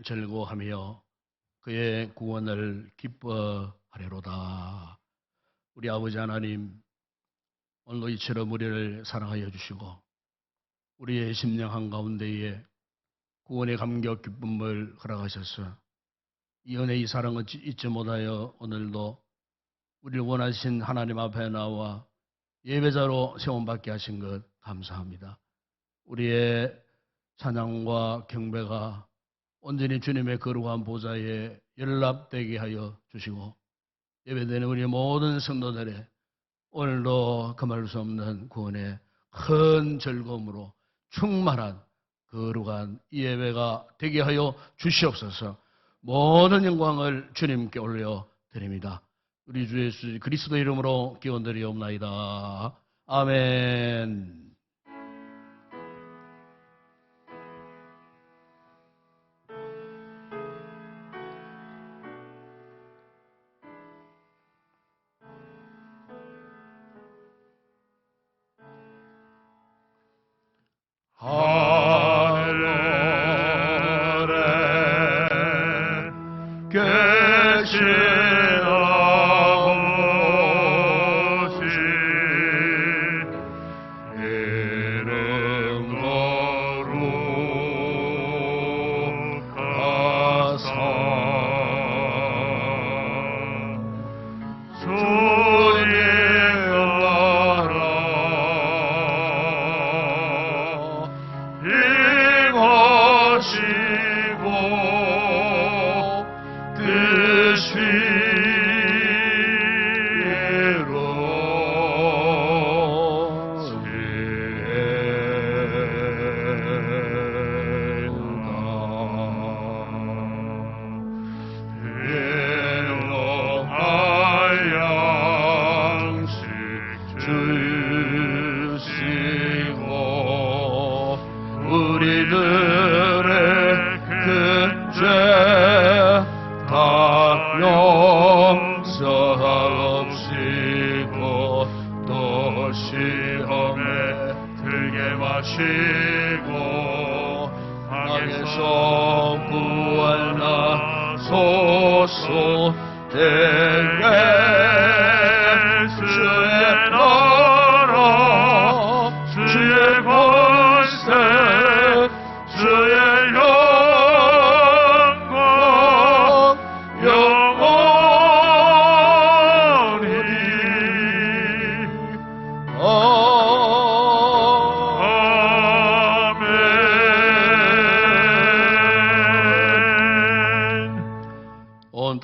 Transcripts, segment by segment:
주를 즐거워하며 그의 구원을 기뻐하리로다. 우리 아버지 하나님, 오늘도 이처럼 우리를 사랑하여 주시고 우리의 심령 한가운데에 구원의 감격 기쁨을 허락하셔서 이 은혜 이 사랑을 잊지 못하여 오늘도 우리를 원하신 하나님 앞에 나와 예배자로 세움받게 하신 것 감사합니다. 우리의 찬양과 경배가 온전히 주님의 거룩한 보좌에 연락되게 하여 주시고 예배되는 우리 모든 성도들의 오늘도 금할 수 없는 구원의 큰 즐거움으로 충만한 거룩한 이 예배가 되게 하여 주시옵소서. 모든 영광을 주님께 올려드립니다. 우리 주 예수 그리스도 이름으로 기원드리옵나이다. 아멘.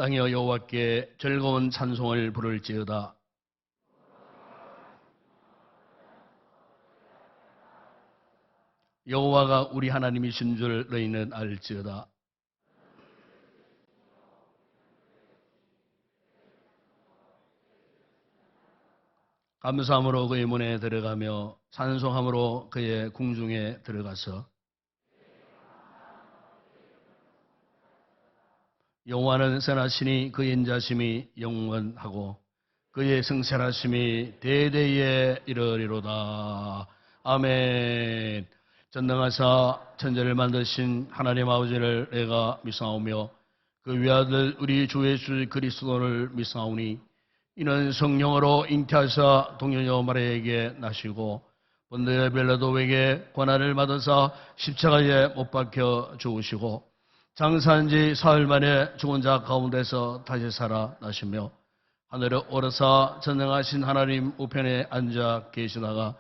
땅이여 여호와께 즐거운 찬송을 부를지어다. 여호와가 우리 하나님이신 줄 너희는 알지어다. 감사함으로 그의 문에 들어가며 찬송함으로 그의 궁중에 들어가서 여호와는 선하시니 그의 인자심이 영원하고 그의 성실하심이 대대에 이르리로다. 아멘. 전능하사 천지를 만드신 하나님 아버지를 내가 믿사오며 그 외아들 우리 주 예수 그리스도를 믿사오니 이는 성령으로 잉태하사 동년여 마리아에게 나시고 본디오 빌라도에게 고난을 받으사 십자가에 못 박혀 죽으시고 장사한 지 사흘 만에 죽은 자 가운데서 다시 살아나시며 하늘에 오르사 전능하신 하나님 우편에 앉아 계시다가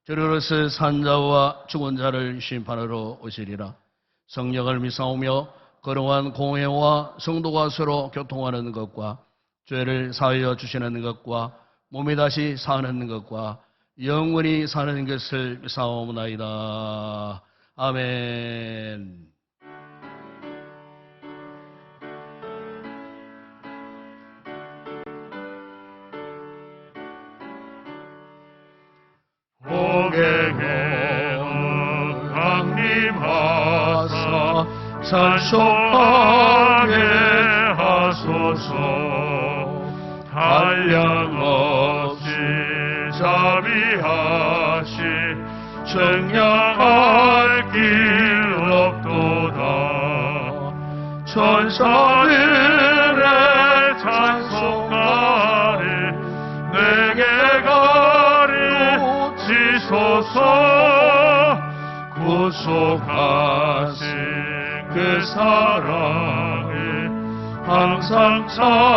저리로서 산 자와 죽은 자를 심판하러 오시리라. 성령을 믿사오며 거룩한 공회와 성도가 서로 교통하는 것과 죄를 사하여 주시는 것과 몸이 다시 사는 것과 영원히 사는 것을 믿사오나이다. 아멘. 복에게 강림하사 찬송하게 하소서. 한량없이 자비하시 청량할 길 없도다. 천사들의 찬송가를 내게 가르치소서. 구속하신 그 사랑을 항상 찬송합니다.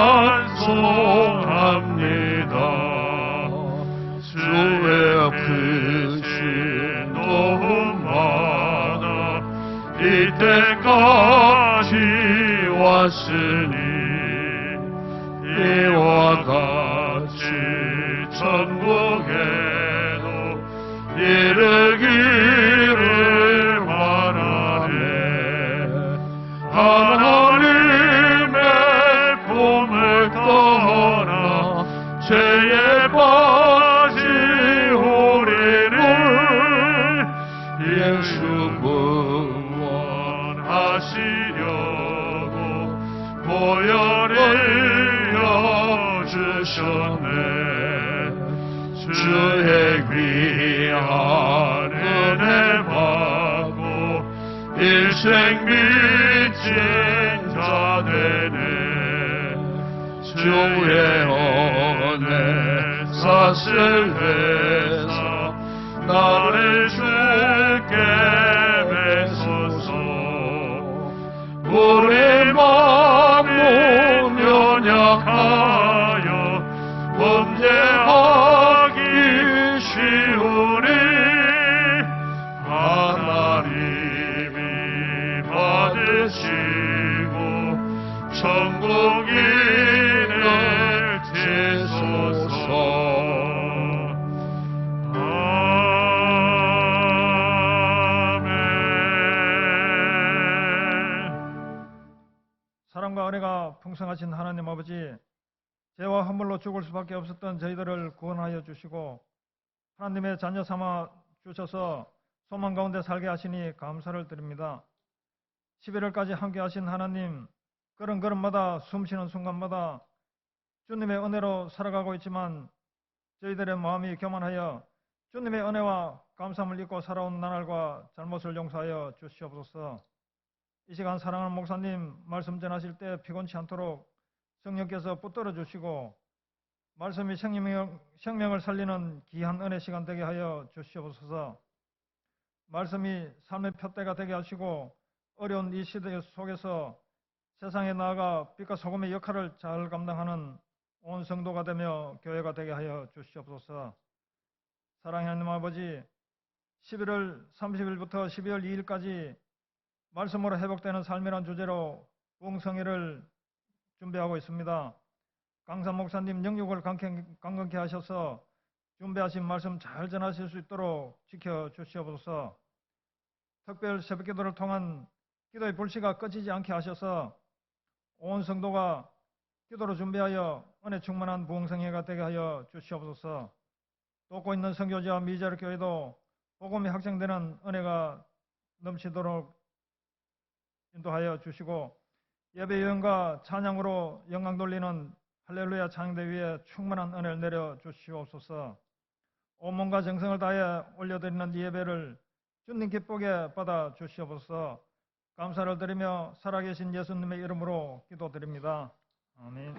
주의 크신 도움마다 이때까지 왔으니 이와 같이 천국에도 이르기를 바라네. 하나님의 꿈을 떠나 죄에 빠진 우리를 예수 구원하시려고 보혈을 주셨네. 주의 귀한 은혜 받고 일생 빚진 자 되네. 주의 은혜 삭슬 회사 나를 주께 뵈소서. 우리 마음은 연약하여 범죄하기 쉬우니 하나님이 받으시고 천국인을 주소서. 사랑과 은혜가 풍성하신 하나님 아버지, 죄와 허물로 죽을 수밖에 없었던 저희들을 구원하여 주시고 하나님의 자녀 삼아 주셔서 소망 가운데 살게 하시니 감사를 드립니다. 11월까지 함께 하신 하나님, 걸음걸음마다 숨쉬는 순간마다 주님의 은혜로 살아가고 있지만 저희들의 마음이 교만하여 주님의 은혜와 감사함을 잊고 살아온 나날과 잘못을 용서하여 주시옵소서. 이 시간 사랑하는 목사님 말씀 전하실 때 피곤치 않도록 성령께서 붙들어 주시고 말씀이 생명을 살리는 귀한 은혜 시간 되게 하여 주시옵소서. 말씀이 삶의 푯대가 되게 하시고 어려운 이 시대 속에서 세상에 나아가 빛과 소금의 역할을 잘 감당하는 온 성도가 되며 교회가 되게 하여 주시옵소서. 사랑하는 하나님 아버지, 11월 30일부터 12월 2일까지 말씀으로 회복되는 삶이란 주제로 부흥성회를 준비하고 있습니다. 강산 목사님 영육을 강건케 하셔서 준비하신 말씀 잘 전하실 수 있도록 지켜주시옵소서. 특별 새벽기도를 통한 기도의 불씨가 꺼지지 않게 하셔서 온 성도가 기도로 준비하여 은혜 충만한 부흥성회가 되게 하여 주시옵소서. 돕고 있는 선교지와 미자르 교회도 복음이 확장되는 은혜가 넘치도록 인도하여 주시고 예배 여행과 찬양으로 영광 돌리는 할렐루야 찬양대 위에 충만한 은혜를 내려 주시옵소서. 온몸과 정성을 다해 올려드리는 이 예배를 주님 기쁘게 받아 주시옵소서. 감사를 드리며 살아계신 예수님의 이름으로 기도드립니다. 아멘.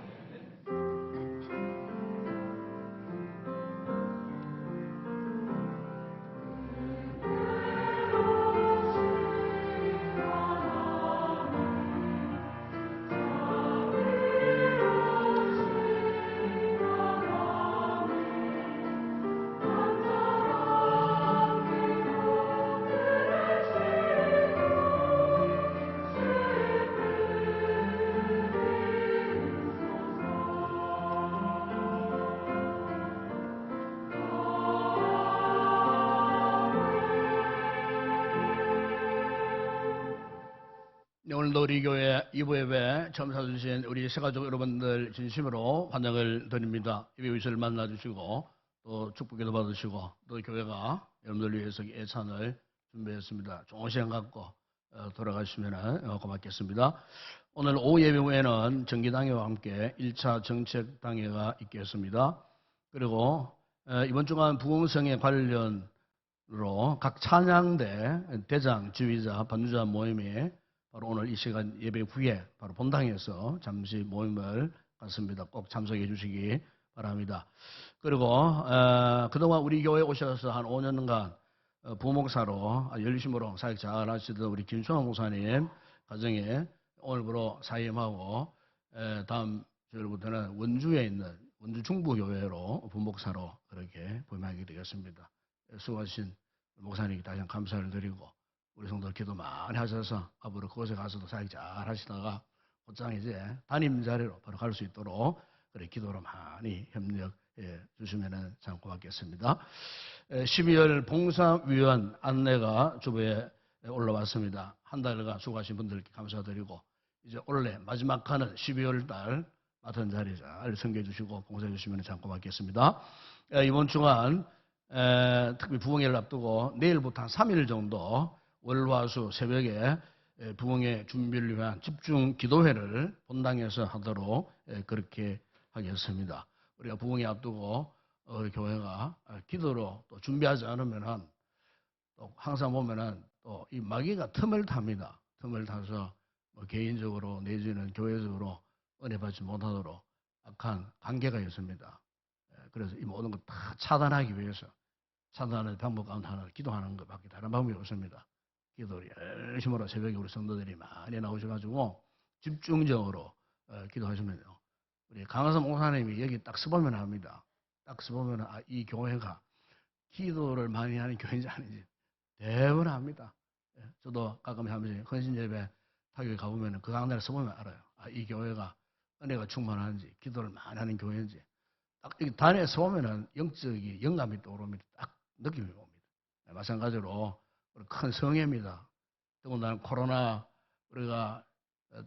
오늘도 우리 교회 2부 예배 처음 찾아주신 우리 새가족 여러분들 진심으로 환영을 드립니다. 예배 위치를 만나주시고 또 축복기도 받으시고 또 교회가 여러분들 위해서 예찬을 준비했습니다. 좋은 시간 갖고 돌아가시면 고맙겠습니다. 오늘 오후 예배 후에는 정기당회와 함께 1차 정책당회가 있겠습니다. 그리고 이번 주간 부흥성회 관련으로 각 찬양대 대장, 지휘자, 반주자 모임이 바로 오늘 이 시간 예배 후에 바로 본당에서 잠시 모임을 갖습니다. 꼭 참석해 주시기 바랍니다. 그리고 그동안 우리 교회에 오셔서 한 5년간 부목사로 열심으로 사역 잘 하시던 우리 김충환 목사님 가정에 오늘부로 사임하고 다음 주일부터는 원주에 있는 원주 중부교회로 부목사로 그렇게 부임하게 되겠습니다. 수고하신 목사님께 다시 한번 감사를 드리고 우리 성도들 기도 많이 하셔서 앞으로 그곳에 가서도 사역 잘 하시다가 곧장 이제 담임 자리로 바로 갈 수 있도록 그래 기도로 많이 협력해 주시면 참 고맙겠습니다. 12월 봉사위원 안내가 주부에 올라왔습니다. 한 달간 수고하신 분들께 감사드리고 이제 올해 마지막 하는 12월 달 맡은 자리 잘 섬겨 주시고 봉사해 주시면 참 고맙겠습니다. 이번 주간 특히 부흥회를 앞두고 내일부터 한 3일 정도 월화수 새벽에 부흥회 준비를 위한 집중 기도회를 본당에서 하도록 그렇게 하겠습니다. 우리가 부흥회 앞두고 교회가 기도로 또 준비하지 않으면은 또 항상 보면은 또 이 마귀가 틈을 탑니다. 틈을 타서 뭐 개인적으로 내지는 교회적으로 은혜 받지 못하도록 악한 관계가 있습니다. 그래서 이 모든 것 다 차단하기 위해서 차단하는 방법 가운데 하나는 기도하는 것밖에 다른 방법이 없습니다. 기도를 열심으로 새벽에 우리 성도들이 많이 나오셔가지고 집중적으로 기도하시면요. 우리 강하선 목사님이 여기 딱 서보면 합니다. 딱 서보면 이 교회가 기도를 많이 하는 교회인지 아닌지 대부분 합니다. 저도 가끔 하면서 헌신예배 타교에 가보면 그 강단에 서보면 알아요. 이 교회가 은혜가 충만한지 기도를 많이 하는 교회인지 딱 여기 단에 서보면 영적인 영감이 떠오릅니다. 딱 느낌이 옵니다. 마찬가지로 큰 성회입니다. 더군다나 코로나 우리가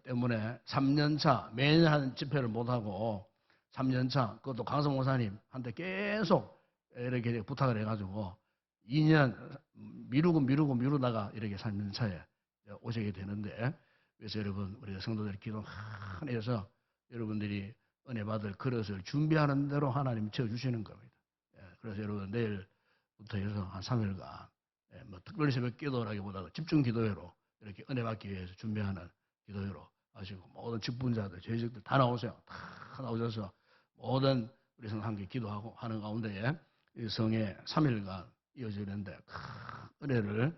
때문에 3년차 매년 하는 집회를 못하고 3년차 그것도 강성 목사님한테 계속 이렇게 부탁을 해가지고 2년 미루다가 이렇게 3년차에 오시게 되는데 그래서 여러분 우리 성도들 기도 많이 해서 여러분들이 은혜 받을 그릇을 준비하는 대로 하나님 채워주시는 겁니다. 그래서 여러분 내일부터 해서 한 3일간 뭐 특별히 새벽 기도라기보다 집중 기도회로 이렇게 은혜 받기 위해서 준비하는 기도회로 하시고 모든 직분자들, 재직들 다 나오세요. 다 나오셔서 모든 우리 성 함께 기도하고 하는 가운데에 이 성에 3일간 이어지는데 큰 은혜를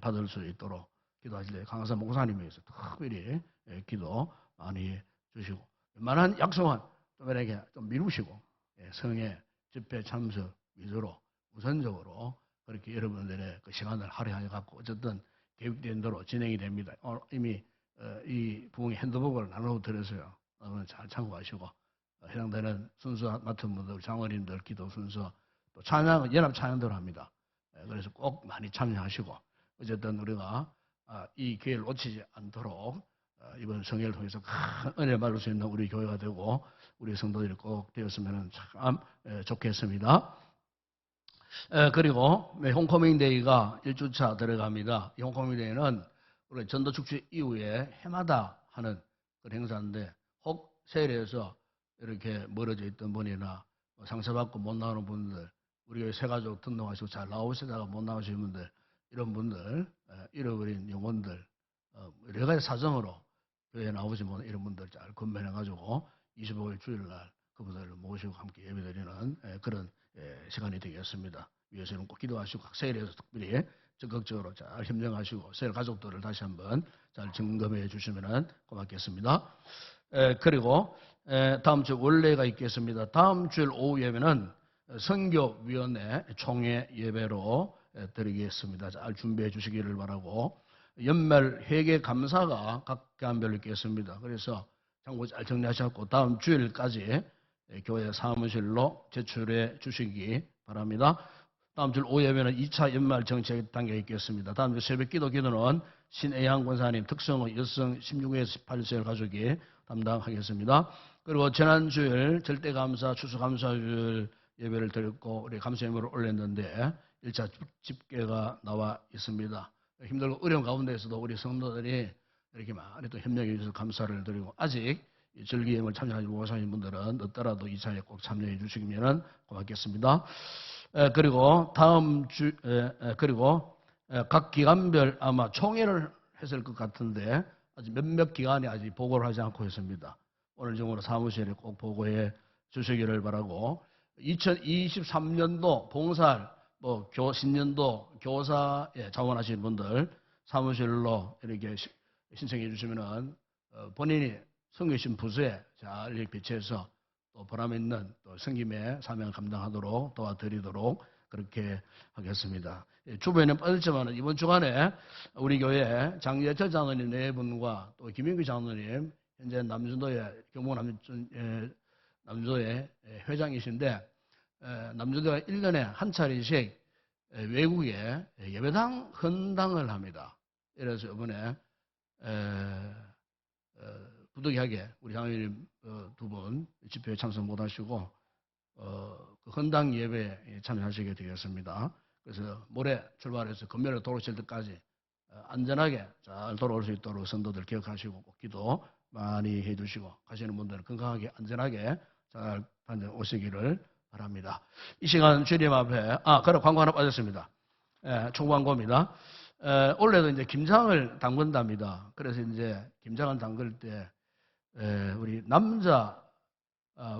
받을 수 있도록 기도하실 때 강하산 목사님에서 특별히 기도 많이 주시고 웬만한 약속은 좀 이렇게 좀 미루시고 성에 집회 참석 위주로 우선적으로 그렇게 여러분들의 그 시간을 할애해 갖고 어쨌든 계획된 대로 진행이 됩니다. 이미 이 부흥의 핸드북을 나눠 드렸어요. 잘 참고하시고 해당되는 순서 맡은 분들, 장로님들 기도 순서 또 찬양은 연합 찬양대로 합니다. 그래서 꼭 많이 참여하시고 어쨌든 우리가 이 기회를 놓치지 않도록 이번 성회를 통해서 큰 은혜를 받을 수 있는 우리 교회가 되고 우리 성도들이 꼭 되었으면 참 좋겠습니다. 그리고 홈커밍데이가 1주차 들어갑니다. 이 홈커밍데이는 우리 전도축제 이후에 해마다 하는 그런 행사인데 혹 세일해서 이렇게 멀어져 있던 분이나 상처받고 못 나오는 분들 우리 교회 새가족 등록하시고 잘 나오시다가 못 나오시는 분들 이런 분들 잃어버린 영혼들 여러 가지 사정으로 교회에 나오지 못한 이런 분들 잘 건면해가지고 25일 주일날 그분들을 모시고 함께 예배드리는 그런 시간이 되겠습니다. 위에서는 꼭 기도하시고 각 세일에서 특별히 적극적으로 잘 협력하시고 세일 가족들을 다시 한번 잘 점검해 주시면 고맙겠습니다. 그리고 다음 주 원래가 있겠습니다. 다음 주일 오후 예배는 선교위원회 총회 예배로 드리겠습니다. 잘 준비해 주시기를 바라고 연말 회계 감사가 각 교회별로 있겠습니다. 그래서 참고 잘 정리하셨고 다음 주일까지 교회 사무실로 제출해 주시기 바랍니다. 다음 주 오후 예배는 2차 연말 정책 단계가 있겠습니다. 다음 주 새벽 기도는 신애양 권사님 특성의 여성 16에서 18세 가족이 담당하겠습니다. 그리고 지난주일 절대감사 추수감사주일 예배를 드렸고 우리 감사예물을 올렸는데 1차 집계가 나와 있습니다. 힘들고 어려운 가운데에서도 우리 성도들이 이렇게 많이 또 협력해 주셔서 감사를 드리고 아직 절기예물 참여하지 못하신 분들은 늦더라도 2차에 꼭 참여해 주시면 고맙겠습니다. 그리고 다음 주 그리고 각 기관별 아마 총회를 했을 것 같은데 아직 몇몇 기관이 아직 보고를 하지 않고 있습니다. 오늘 중으로 사무실에 꼭 보고해 주시기를 바라고 2023년도 봉사할 신년도 교사에 자원하시는 분들 사무실로 이렇게 신청해 주시면은 본인이 섬기신 부서에 잘 배치해서 또 보람 있는 또 섬김의 사명을 감당하도록 도와드리도록 그렇게 하겠습니다. 주변에 빠졌지만 이번 주간에 우리 교회 장예철 장로님 네 분과 또 김인규 장로님 현재 남준도의 경북 남준도의 회장이신데 남준도가 1년에 한 차례씩 외국에 예배당 헌당을 합니다. 그래서 이번에 부득이하게 우리 장로님 두 분 집회에 참석 못하시고 그 헌당 예배에 참여하시게 되었습니다. 그래서 모레 출발해서 금요일에 돌아오실 때까지 안전하게 잘 돌아올 수 있도록 성도들 기억하시고 꼭 기도 많이 해주시고 가시는 분들은 건강하게 안전하게 잘 다녀오시기를 바랍니다. 이 시간 주님 앞에 그래 광고 하나 빠졌습니다. 총광고입니다. 올해도 이제 김장을 담근답니다. 그래서 이제 김장을 담글 때 우리 남자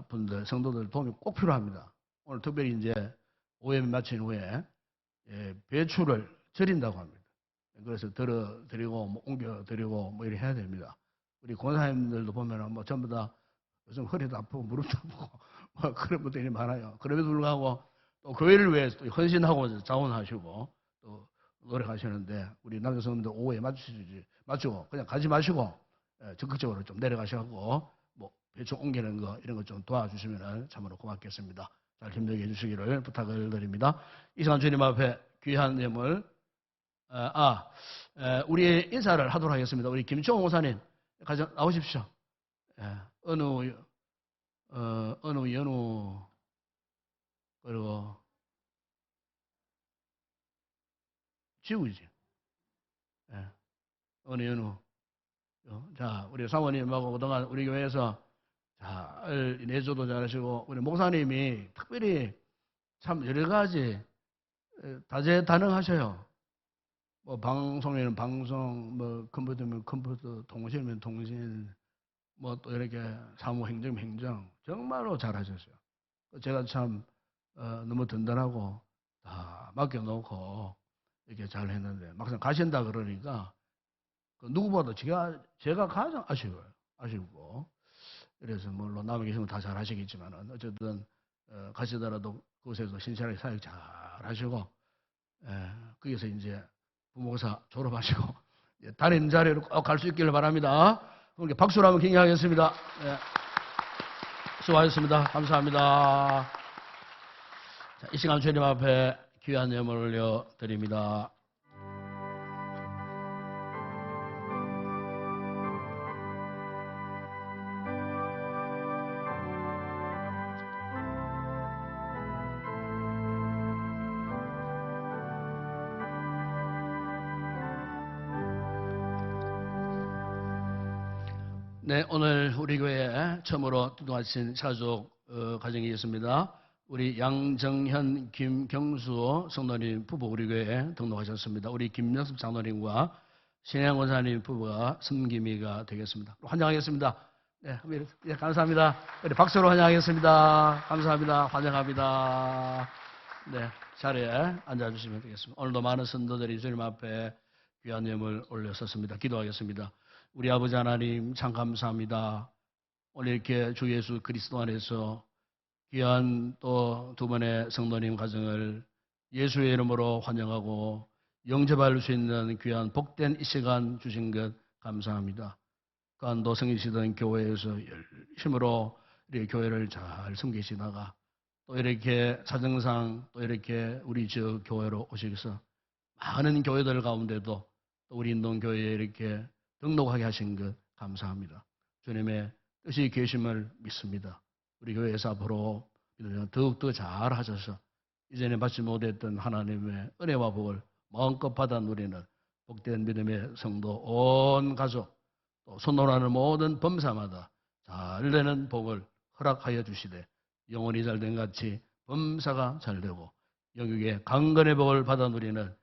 분들 성도들 도움이 꼭 필요합니다. 오늘 특별히 이제 오염 마친 후에 배추를 절인다고 합니다. 그래서 들어드리고 옮겨드리고 이렇게 해야 됩니다. 우리 권사님들도 보면은 전부 다 요즘 허리도 아프고 무릎도 아프고 그런 분들이 많아요. 그럼에도 불구하고 또 교회를 위해서 또 헌신하고 자원하시고 또 노력하시는데 우리 남자 성도들 오후에 맞추고 그냥 가지 마시고 적극적으로 좀 내려가셔서 배추 옮기는 거 이런 거 좀 도와주시면 참으로 고맙겠습니다. 잘 힘들게 해주시기를 부탁을 드립니다. 이 시간 주님 앞에 귀한 예물 우리 인사를 하도록 하겠습니다. 우리 김종호 목사님 가져 나오십시오. 연우 그리고 지우지. 연우. 자, 우리 사모님하고 그동안 우리 교회에서 잘 내조도 잘하시고 우리 목사님이 특별히 참 여러 가지 다재다능하셔요. 방송이면 방송, 컴퓨터면 컴퓨터, 통신이면 통신, 또 이렇게 사무행정 행정 정말로 잘하셨어요. 제가 참 너무 든든하고 다 맡겨놓고 이렇게 잘 했는데 막상 가신다 그러니까 누구보다 제가 가장 아쉽고 그래서 물론 남에 계시면 다 잘하시겠지만 어쨌든 가시더라도 그곳에서 신실하게 사역 잘 하시고 거기서 이제 부목사 졸업하시고 다른 자리로 꼭 갈 수 있기를 바랍니다. 그렇게 박수로 한번 격려하겠습니다. 수고하셨습니다. 감사합니다. 자, 이 시간 주님 앞에 귀한 예물을 올려드립니다. 네, 오늘 우리 교회에 처음으로 등록하신 가족 가정이 있습니다. 우리 양정현, 김경수 성도님 부부 우리 교회에 등록하셨습니다. 우리 김명섭 장로님과 신양 원사님 부부가 섬김이가 되겠습니다. 환영하겠습니다. 네, 감사합니다. 우리 박수로 환영하겠습니다. 감사합니다. 환영합니다. 네, 자리에 앉아주시면 되겠습니다. 오늘도 많은 성도들이 주님 앞에 귀한 예물 올렸었습니다. 기도하겠습니다. 우리 아버지 하나님 참 감사합니다. 오늘 이렇게 주 예수 그리스도 안에서 귀한 또 두 번의 성도님 가정을 예수의 이름으로 환영하고 영접할 수 있는 귀한 복된 이 시간 주신 것 감사합니다. 간도 성이시던 교회에서 열심으로 우리 교회를 잘 섬기시다가 또 이렇게 사정상 또 이렇게 우리 저 교회로 오셔서 많은 교회들 가운데도 또 우리 인동교회에 이렇게 등록하게 하신 것 감사합니다. 주님의 뜻이 계심을 믿습니다. 우리 교회에서 앞으로 더욱더 잘하셔서 이전에 받지 못했던 하나님의 은혜와 복을 마음껏 받아 누리는 복된 믿음의 성도 온 가족 또 선호하는 모든 범사마다 잘 되는 복을 허락하여 주시되 영혼이 잘된 같이 범사가 잘 되고 영육의 강건의 복을 받아 누리는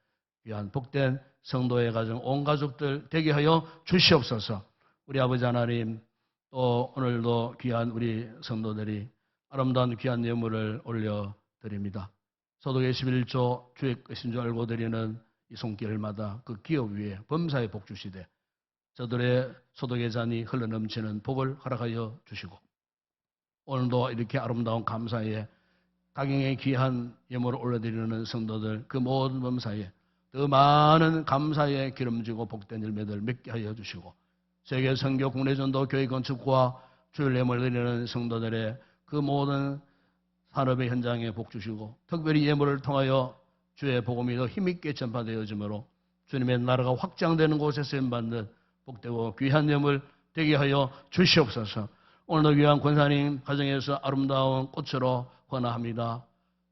귀한 복된 성도의 가정 온 가족들 되게 하여 주시옵소서. 우리 아버지 하나님, 또 오늘도 귀한 우리 성도들이 아름다운 귀한 예물을 올려드립니다. 소득의 11조 주의 것인 줄 알고 드리는 이 손길마다 그 기업 위에 범사에 복 주시되 저들의 소득의 잔이 흘러넘치는 복을 허락하여 주시고 오늘도 이렇게 아름다운 감사에 가경의 귀한 예물을 올려드리는 성도들 그 모든 범사에 더 많은 감사에 기름지고 복된 열매들 맺게 하여 주시고 세계 선교 국내전도 교회 건축과 주일 예물 드리는 성도들의 그 모든 산업의 현장에 복 주시고 특별히 예물을 통하여 주의 복음이 더 힘있게 전파되어지므로 주님의 나라가 확장되는 곳에 쓰임받는 복되고 귀한 예물 되게 하여 주시옵소서. 오늘도 귀한 권사님 가정에서 아름다운 꽃으로 헌화합니다.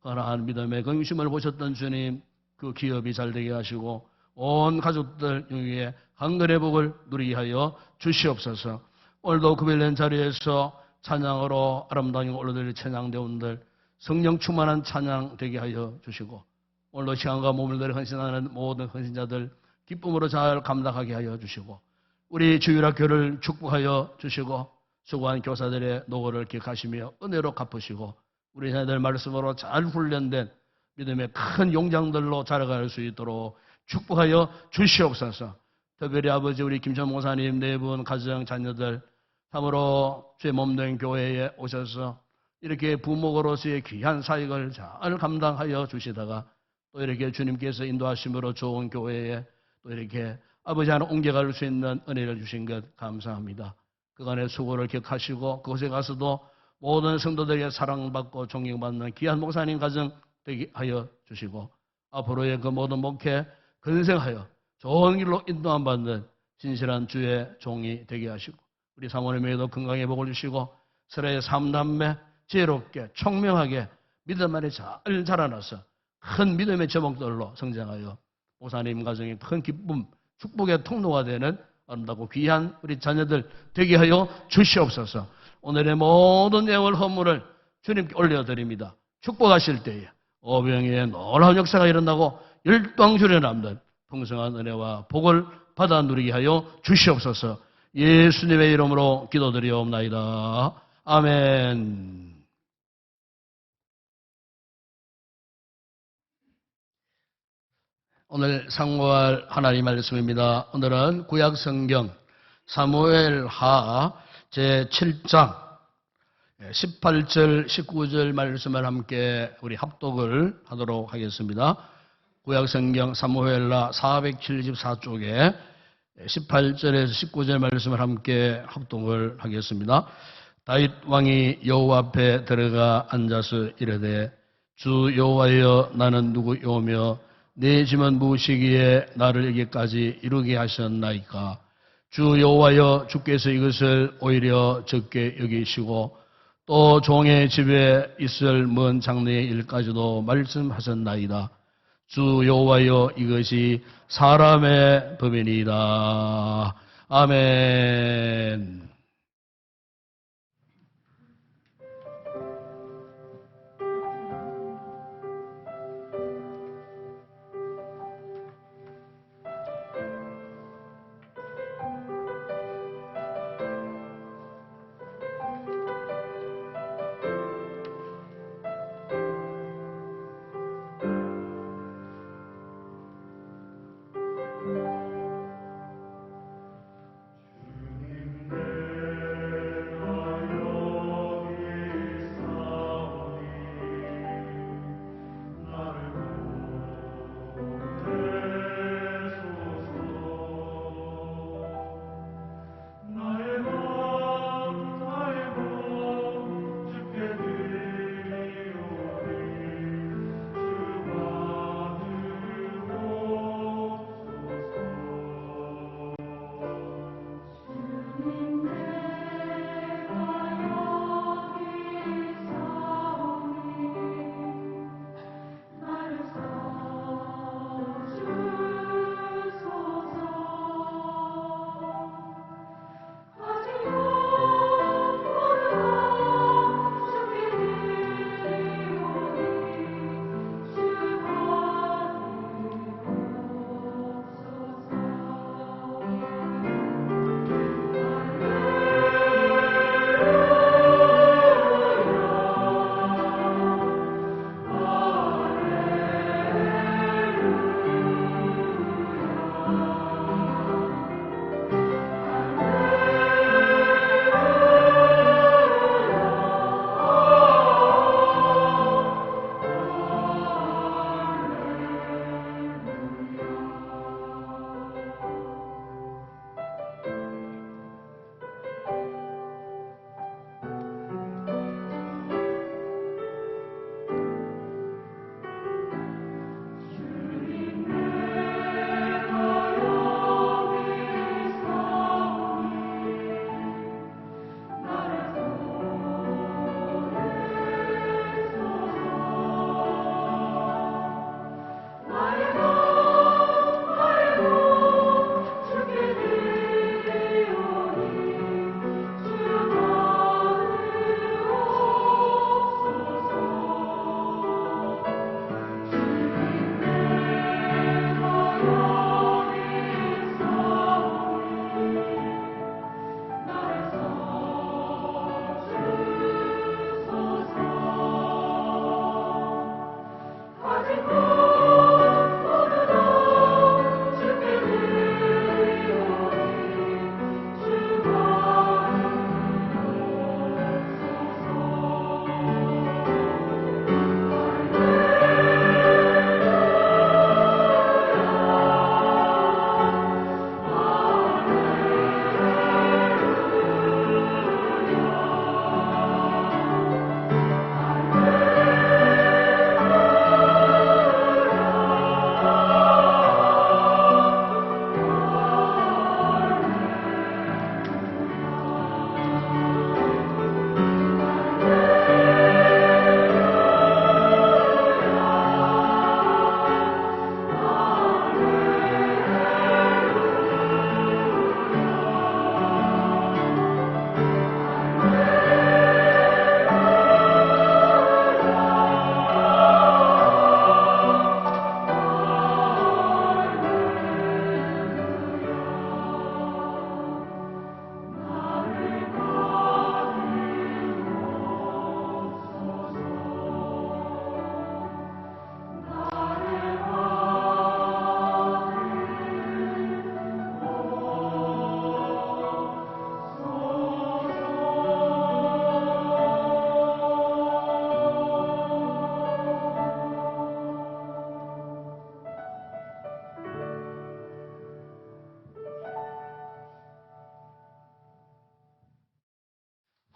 헌화한 믿음의 긍심을 보셨던 주님 그 기업이 잘 되게 하시고 온 가족들 위에 한글의 복을 누리게 하여 주시옵소서. 오늘도 구별된 자리에서 찬양으로 아름다운 올려드릴 찬양대원들 성령 충만한 찬양 되게 하여 주시고 오늘도 시간과 몸을 들여 헌신하는 모든 헌신자들 기쁨으로 잘 감당하게 하여 주시고 우리 주일학교를 축복하여 주시고 수고한 교사들의 노고를 기억하시며 은혜로 갚으시고 우리 자녀들 말씀으로 잘 훈련된 믿음의 큰 용장들로 자라갈 수 있도록 축복하여 주시옵소서. 특별히 아버지 우리 김천 목사님 네 분 가정 자녀들 참으로 주의 몸된 교회에 오셔서 이렇게 부목으로서의 귀한 사역을 잘 감당하여 주시다가 또 이렇게 주님께서 인도하심으로 좋은 교회에 또 이렇게 아버지 하나 옮겨갈 수 있는 은혜를 주신 것 감사합니다. 그간의 수고를 기억하시고 그곳에 가서도 모든 성도들에게 사랑받고 존경받는 귀한 목사님 가정 되게 하여 주시고 앞으로의 그 모든 목회 건생하여 좋은 길로 인도함 받는 진실한 주의 종이 되게 하시고 우리 사모님에게도 건강의 복을 주시고 서로의 삼남매 지혜롭게 총명하게 믿음 안에 잘 자라나서 큰 믿음의 제목들로 성장하여 목사님 가정의 큰 기쁨 축복의 통로가 되는 아름답고 귀한 우리 자녀들 되게 하여 주시옵소서. 오늘의 모든 예물 헌물을 주님께 올려드립니다. 축복하실 때에 오병의 놀라운 역사가 일어나고 열방주에 남는 풍성한 은혜와 복을 받아 누리게 하여 주시옵소서. 예수님의 이름으로 기도드리옵나이다. 아멘. 오늘 상고할 하나님 말씀입니다. 오늘은 구약성경 사무엘하 제7장 18절 19절 말씀을 함께 우리 합독을 하도록 하겠습니다. 구약성경 사무엘하 474쪽에 18절에서 19절 말씀을 함께 합독을 하겠습니다. 다윗 왕이 여호와 앞에 들어가 앉아서 이르되 주 여호와여 나는 누구요며 내 짐은 무엇이기에 나를 여기까지 이르게 하셨나이까. 주 여호와여 주께서 이것을 오히려 적게 여기시고 또 종의 집에 있을 먼 장래의 일까지도 말씀하셨나이다. 주 여호와여 이것이 사람의 법이니이다. 아멘. 주님 내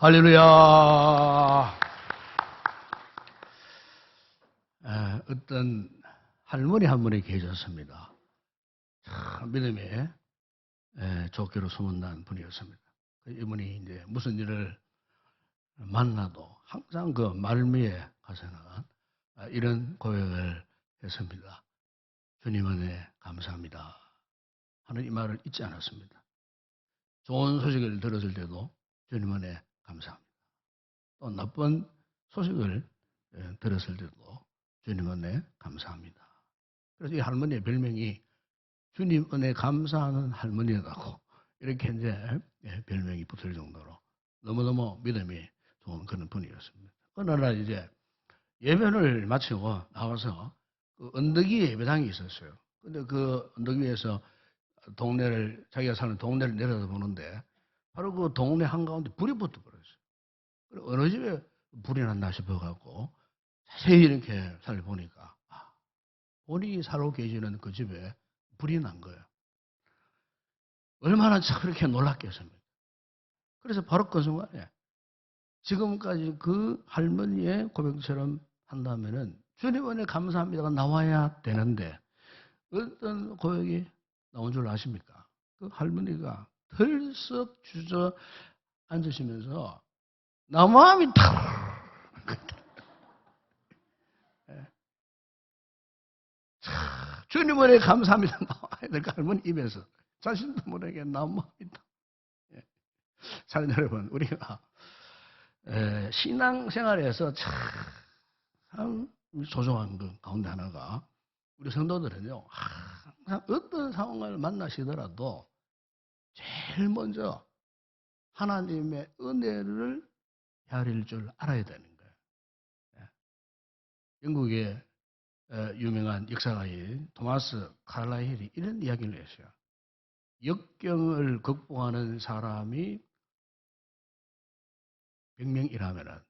할렐루야. 어떤 할머니 한 분이 계셨습니다. 참 믿음에 좋기로 소문난 분이었습니다. 이분이 이제 무슨 일을 만나도 항상 그 말미에 가서는 이런 고백을 했습니다. 주님 은혜 감사합니다 하는 이 말을 잊지 않았습니다. 좋은 소식을 들었을 때도 주님 은혜 감사합니다. 또 나쁜 소식을 들었을 때도 주님 은혜 감사합니다. 그래서 이 할머니의 별명이 주님 은혜 감사하는 할머니라고 이렇게 이제 별명이 붙을 정도로 너무너무 믿음이 좋은 그런 분이었습니다. 어느 날 이제 예배를 마치고 나와서 그 언덕 위에 예배당이 있었어요. 근데 그 언덕 위에서 자기가 사는 동네를 내려다보는데 바로 그 동네 한가운데 불이 붙어버렸어요. 그리고 어느 집에 불이 났나 싶어갖고 자세히 이렇게 살펴보니까 본인이 살고 계시는 그 집에 불이 난 거예요. 얼마나 참 그렇게 놀랐겠습니까? 그래서 바로 그 순간에 지금까지 그 할머니의 고백처럼 한다면은 주님 은혜 감사합니다가 나와야 되는데 어떤 고백이 나온 줄 아십니까? 그 할머니가 털썩 주저앉으시면서 나무함이 탁 주님 은혜 감사합니다 나와야 될 할머니 입에서 자신도 모르게 나무함이 탁. 사랑 여러분, 우리가 신앙생활에서 참 소중한 것 가운데 하나가 우리 성도들은요, 항상 어떤 상황을 만나시더라도 제일 먼저 하나님의 은혜를 헤아릴 줄 알아야 되는 거예요. 영국의 유명한 역사가인 토마스 칼라힐이 이런 이야기를 했어요. 역경을 극복하는 사람이 100명이라면은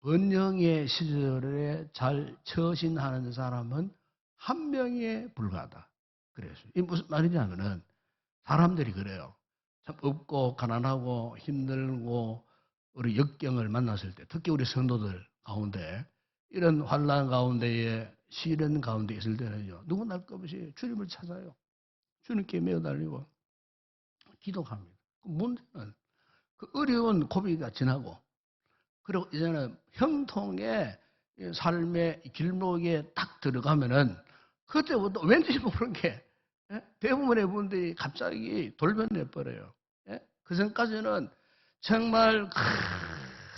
번영의 시절에 잘 처신하는 사람은 1명에 불과하다. 그랬어요. 이게 무슨 말이냐면은 사람들이 그래요. 참 없고 가난하고 힘들고 우리 역경을 만났을 때 특히 우리 성도들 가운데 이런 환난 가운데에 시련 가운데 있을 때는요. 누구나 할 것 없이 주님을 찾아요. 주님께 매어달리고 기도합니다. 문제는 그 어려운 고비가 지나고 그리고 이제는 형통의 삶의 길목에 딱 들어가면은 그때부터 왠지 모르는 게 대부분의 분들이 갑자기 돌변해버려요. 그 전까지는 정말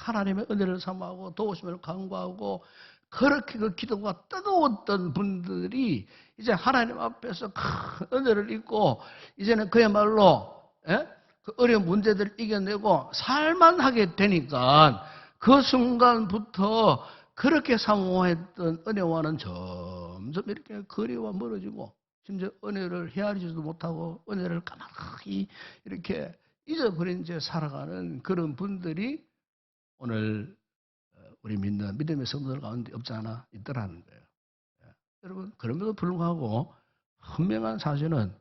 하나님의 은혜를 사모하고 도우심을 간구하고 그렇게 그 기도가 뜨거웠던 분들이 이제 하나님 앞에서 큰 은혜를 입고 이제는 그야말로 그 어려운 문제들을 이겨내고 살만하게 되니까 그 순간부터 그렇게 사모했던 은혜와는 점점 이렇게 거리와 멀어지고 심지어 은혜를 헤아리지도 못하고 은혜를 까마득히 이렇게 잊어버린 채 살아가는 그런 분들이 오늘 우리 믿는 믿음의 성도들 가운데 없지 않아 있더라는 거예요. 여러분 그럼에도 불구하고 분명한 사실은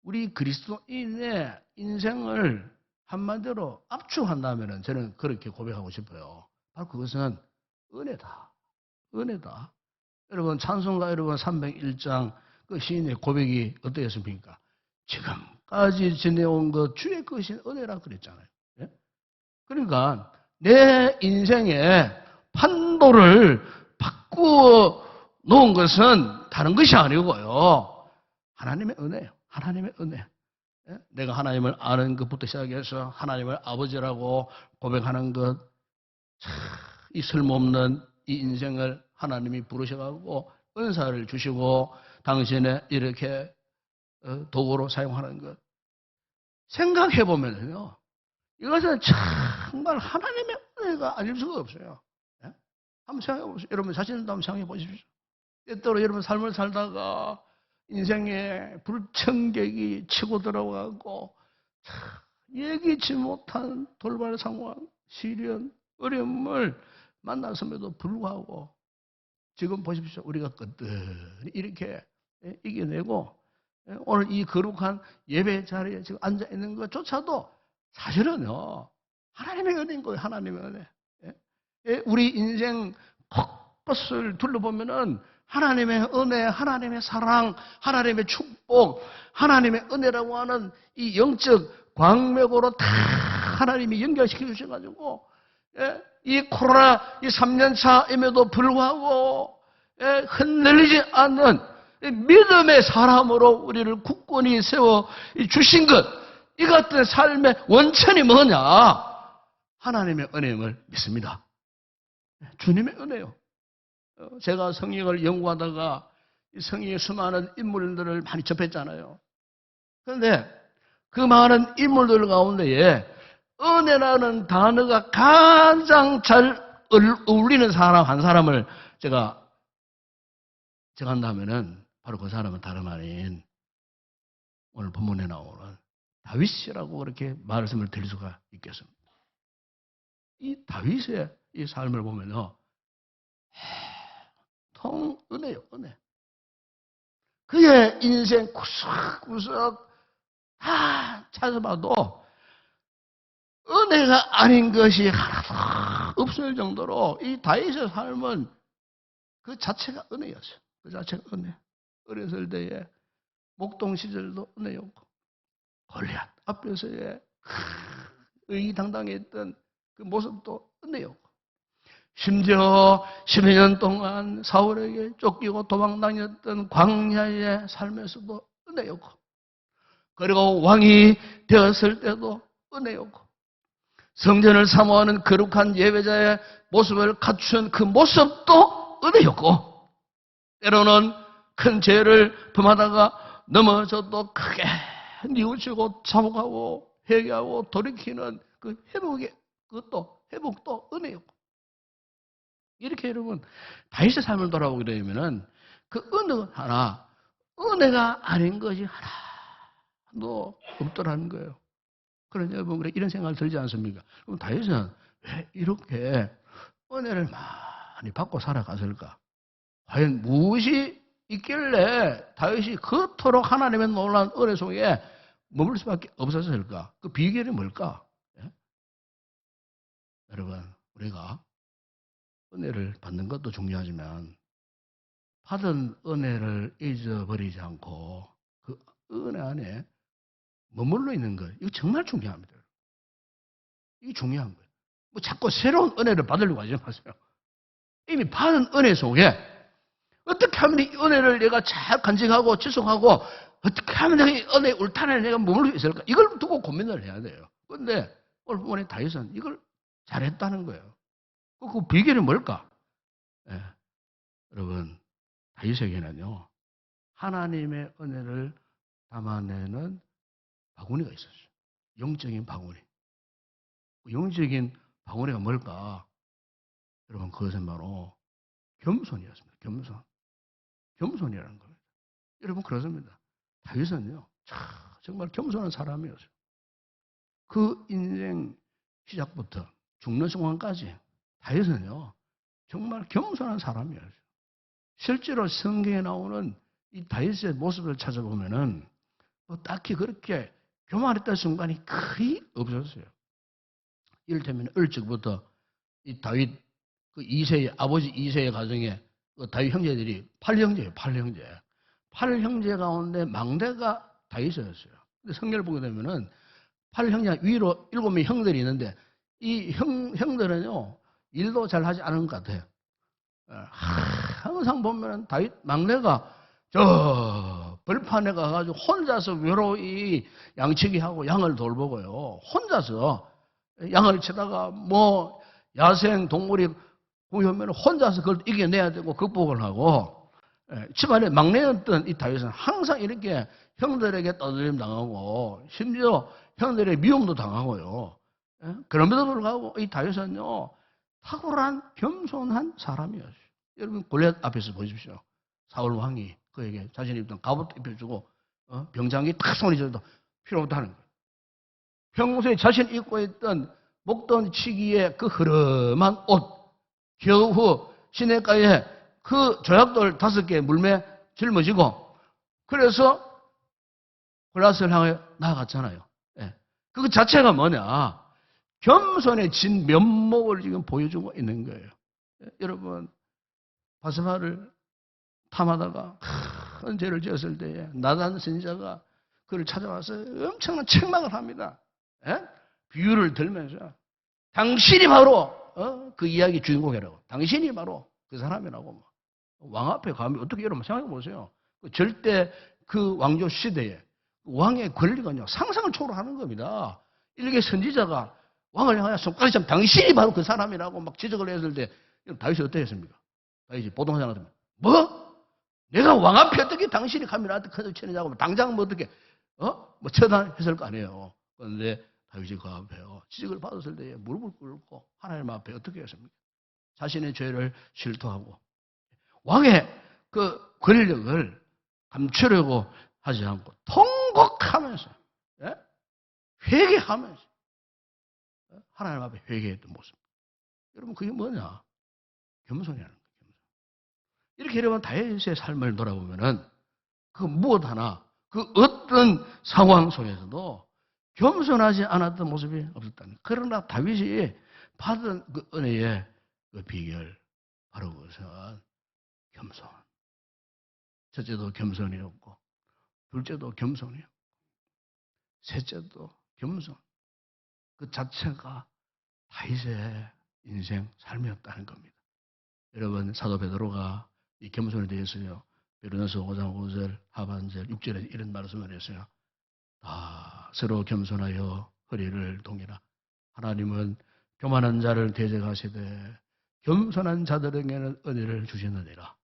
우리 그리스도인의 인생을 한마디로 압축한다면 저는 그렇게 고백하고 싶어요. 바로 그것은 은혜다. 은혜다. 여러분 찬송가 여러분 301장 그 시인의 고백이 어떠했습니까? 지금까지 지내온 것 주의 것인 은혜라 그랬잖아요. 그러니까 내 인생의 판도를 바꾸어 놓은 것은 다른 것이 아니고요. 하나님의 은혜예요. 하나님의 은혜. 내가 하나님을 아는 것부터 시작해서 하나님을 아버지라고 고백하는 것, 이 쓸모없는 이 인생을 하나님이 부르셔가지고 은사를 주시고 당신의 이렇게 도구로 사용하는 것. 생각해보면요. 이것은 정말 하나님의 은혜가 아닐 수가 없어요. 한번 생각해보세요. 여러분 자신도 한번 생각해보십시오. 때때로 여러분 삶을 살다가 인생에 불청객이 치고 들어가고 예기치 못한 돌발 상황, 시련, 어려움을 만났음에도 불구하고 지금 보십시오. 우리가 끄떡이 이렇게 이겨내고 오늘 이 거룩한 예배 자리에 지금 앉아 있는 것조차도 사실은요. 하나님의 은혜인 거예요. 하나님의 은혜. 예? 예, 우리 인생 곳곳을 둘러보면은 하나님의 은혜, 하나님의 사랑, 하나님의 축복, 하나님의 은혜라고 하는 이 영적 광맥으로 다 하나님이 연결시켜 주셔가지고, 예, 이 코로나 이 3년차임에도 불구하고, 예, 흔들리지 않는 믿음의 사람으로 우리를 굳건히 세워 주신 것, 이 같은 삶의 원천이 뭐냐? 하나님의 은혜임을 믿습니다. 주님의 은혜요. 제가 성경을 연구하다가 이 성경의 수많은 인물들을 많이 접했잖아요. 그런데 그 많은 인물들 가운데에 은혜라는 단어가 가장 잘 어울리는 사람 한 사람을 제가 정한다면은 바로 그 사람은 다름 아닌 오늘 본문에 나오는 다윗이라고 그렇게 말씀을 드릴 수가 있겠습니다. 이 다윗의 이 삶을 보면요, 통 은혜요, 은혜. 그의 인생 구석구석 다 찾아봐도 은혜가 아닌 것이 하나도 없을 정도로 이 다윗의 삶은 그 자체가 은혜였어요. 그 자체가 은혜. 어렸을 때에 목동 시절도 은혜였고, 골리앗 앞에서의 의당당했던 그 모습도 은혜였고, 심지어 10여 년 동안 사울에게 쫓기고 도망다녔던 광야의 삶에서도 은혜였고, 그리고 왕이 되었을 때도 은혜였고, 성전을 사모하는 거룩한 예배자의 모습을 갖춘 그 모습도 은혜였고, 때로는 큰 죄를 범하다가 넘어져도 크게 뉘우치고 자복하고 회개하고 돌이키는 그 회복도 은혜였고, 이렇게 여러분 다윗의 삶을 돌아보게 되면은 그 어느 하나 은혜가 아닌 것이 하나도 없더라는 거예요. 그러니 여러분 그래 이런 생각을 들지 않습니까? 그럼 다윗은 왜 이렇게 은혜를 많이 받고 살아갔을까? 과연 무엇이 있길래 다윗이 그토록 하나님의 놀라운 은혜 속에 머물 수밖에 없었을까? 그 비결이 뭘까? 예? 여러분 우리가 은혜를 받는 것도 중요하지만 받은 은혜를 잊어버리지 않고 그 은혜 안에 머물러 있는 것, 이거 정말 중요합니다. 이게 중요한 거예요. 뭐 자꾸 새로운 은혜를 받으려고 하지 마세요. 이미 받은 은혜 속에 어떻게 하면 이 은혜를 내가 잘 간직하고 지속하고 어떻게 하면 내가 이 은혜의 울타리에 내가 머물 수 있을까? 이걸 두고 고민을 해야 돼요. 그런데 오늘 본문의 다윗은 이걸 잘했다는 거예요. 그 비결이 뭘까? 예. 여러분, 다윗에게는요, 하나님의 은혜를 담아내는 바구니가 있었어요. 영적인 바구니. 영적인 바구니가 뭘까? 여러분, 그것은 바로 겸손이었습니다. 겸손이라는 겁니다. 여러분, 그렇습니다. 다윗은요, 정말 겸손한 사람이었어요. 그 인생 시작부터 죽는 순간까지 다윗은요, 정말 겸손한 사람이었어요. 실제로 성경에 나오는 이 다윗의 모습을 찾아보면은 뭐 딱히 그렇게 교만했던 순간이 거의 없었어요. 이를테면 어릴 적부터 이 다윗 그 이세의 아버지 이세의 가정에 그 다윗 형제들이 8형제예요. 8형제. 8형제 가운데 막내가 다윗이었어요. 근데 성경을 보게 되면은 8형제 위로 7명의 형들이 있는데 이 형들은요 일도 잘 하지 않은 것 같아요. 항상 보면은 다윗 막내가 저 벌판에 가가지고 혼자서 외로이 양치기 하고 양을 돌보고요. 혼자서 양을 치다가 뭐 야생 동물이 보이면 혼자서 그걸 이겨내야 되고 극복을 하고, 집안의 막내였던 이 다윗은 항상 이렇게 형들에게 떠들림 당하고 심지어 형들의 미움도 당하고요. 그럼에도 불구하고 이 다윗은요 탁월한 겸손한 사람이었어요. 여러분 골리앗 앞에서 보십시오. 사울 왕이 그에게 자신이 입던 갑옷도 입혀주고 병장이 탁 손이 져도 필요 없다는 거예요. 평소에 자신 입고 있던 목던 치기의 그 흐름한 옷, 겨우 시냇가에 그 조약돌 5개 물매 짊어지고 그래서 골리앗을 향해 나아갔잖아요. 그 자체가 뭐냐? 겸손의 진 면목을 지금 보여주고 있는 거예요. 여러분, 바세바를 탐하다가 큰 죄를 지었을 때에 나단 선지자가 그를 찾아와서 엄청난 책망을 합니다. 예? 비유를 들면서 당신이 바로 그 이야기 주인공이라고. 당신이 바로 그 사람이라고. 왕 앞에 가면 어떻게 여러분 생각해 보세요. 절대 그 왕조 시대에 왕의 권리가요 상상을 초월하는 겁니다. 일개 선지자가 왕을 향하여 손가락처럼 당신이 바로 그 사람이라고 막 지적을 했을 때 다윗이 어떻게 했습니까? 다윗이 보통 사람한테 뭐? 내가 왕 앞에 어떻게 당신이 감히 나한테 커져 치느냐고 당장 뭐 어떻게 뭐 처단했을 거 아니에요. 그런데 다윗이 그 앞에요 지적을 받았을 때 무릎을 꿇고 하나님 앞에 어떻게 했습니까? 자신의 죄를 실토하고 왕의 그 권력을 감추려고 하지 않고 통곡하면서 회개하면서 하나님 앞에 회개했던 모습. 여러분 그게 뭐냐? 겸손이라는 거예요. 이렇게 여러분 다윗의 삶을 돌아보면은 그 무엇 하나 그 어떤 상황 속에서도 겸손하지 않았던 모습이 없었다는 거예요. 그러나 다윗이 받은 그 은혜의 그 비결 바로 그것은 겸손. 첫째도 겸손이었고 둘째도 겸손이었고 셋째도 겸손. 그 자체가 다윗의 인생 삶이었다는 겁니다. 여러분 사도 베드로가 이 겸손에 대해서요. 베드로전서 5장 5절 하반절 6절에 이런 말씀을 했어요. 서로 겸손하여 허리를 동이라. 하나님은 교만한 자를 대적하시되 겸손한 자들에게는 은혜를 주시느니라.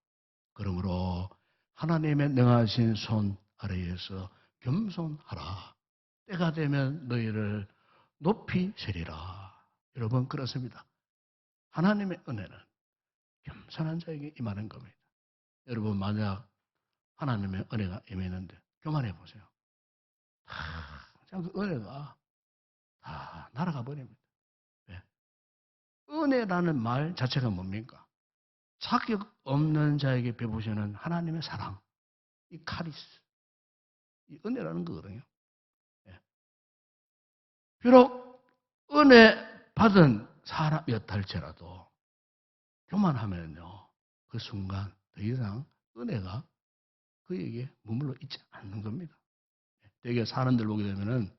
그러므로 하나님의 능하신 손 아래에서 겸손하라. 때가 되면 너희를 높이 세리라. 여러분 그렇습니다. 하나님의 은혜는 겸손한 자에게 임하는 겁니다. 여러분 만약 하나님의 은혜가 임했는데 교만해 보세요. 그 은혜가 다 날아가 버립니다. 네. 은혜라는 말 자체가 뭡니까? 자격 없는 자에게 베푸시는 하나님의 사랑, 이 카리스, 이 은혜라는 거거든요. 네. 비록 은혜 받은 사람이었다 할지라도 교만하면요 그 순간 더 이상 은혜가 그에게 머물러 있지 않는 겁니다. 되게 사람들 보게 되면은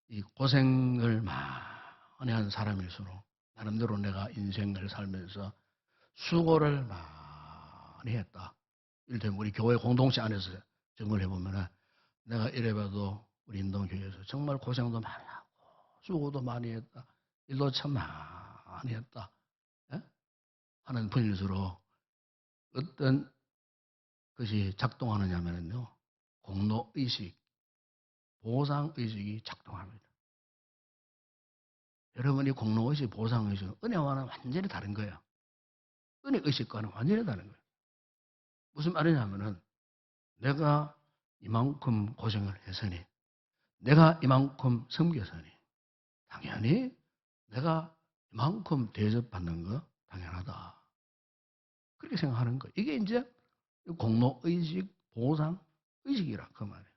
이 고생을 많이 한 사람일수록 나름대로 내가 인생을 살면서 수고를 많이 했다. 이를테면 우리 교회 공동체 안에서 점을 해보면은 내가 이래봐도 우리 인동교회에서 정말 고생도 많이 하고 수고도 많이 했다. 일도 참 많이 했다. 예? 하는 분일수록 어떤 것이 작동하느냐면요. 공로의식, 보상의식이 작동합니다. 여러분이 공로의식, 보상의식은 은혜와는 완전히 다른 거예요. 은혜의식과는 완전히 다른 거예요. 무슨 말이냐면은 내가 이만큼 고생을 했으니 내가 이만큼 섬겼으니 당연히 내가 이만큼 대접받는 거 당연하다. 그렇게 생각하는 거예요. 이게 이제 공로의식, 보상의식이라 그 말이에요.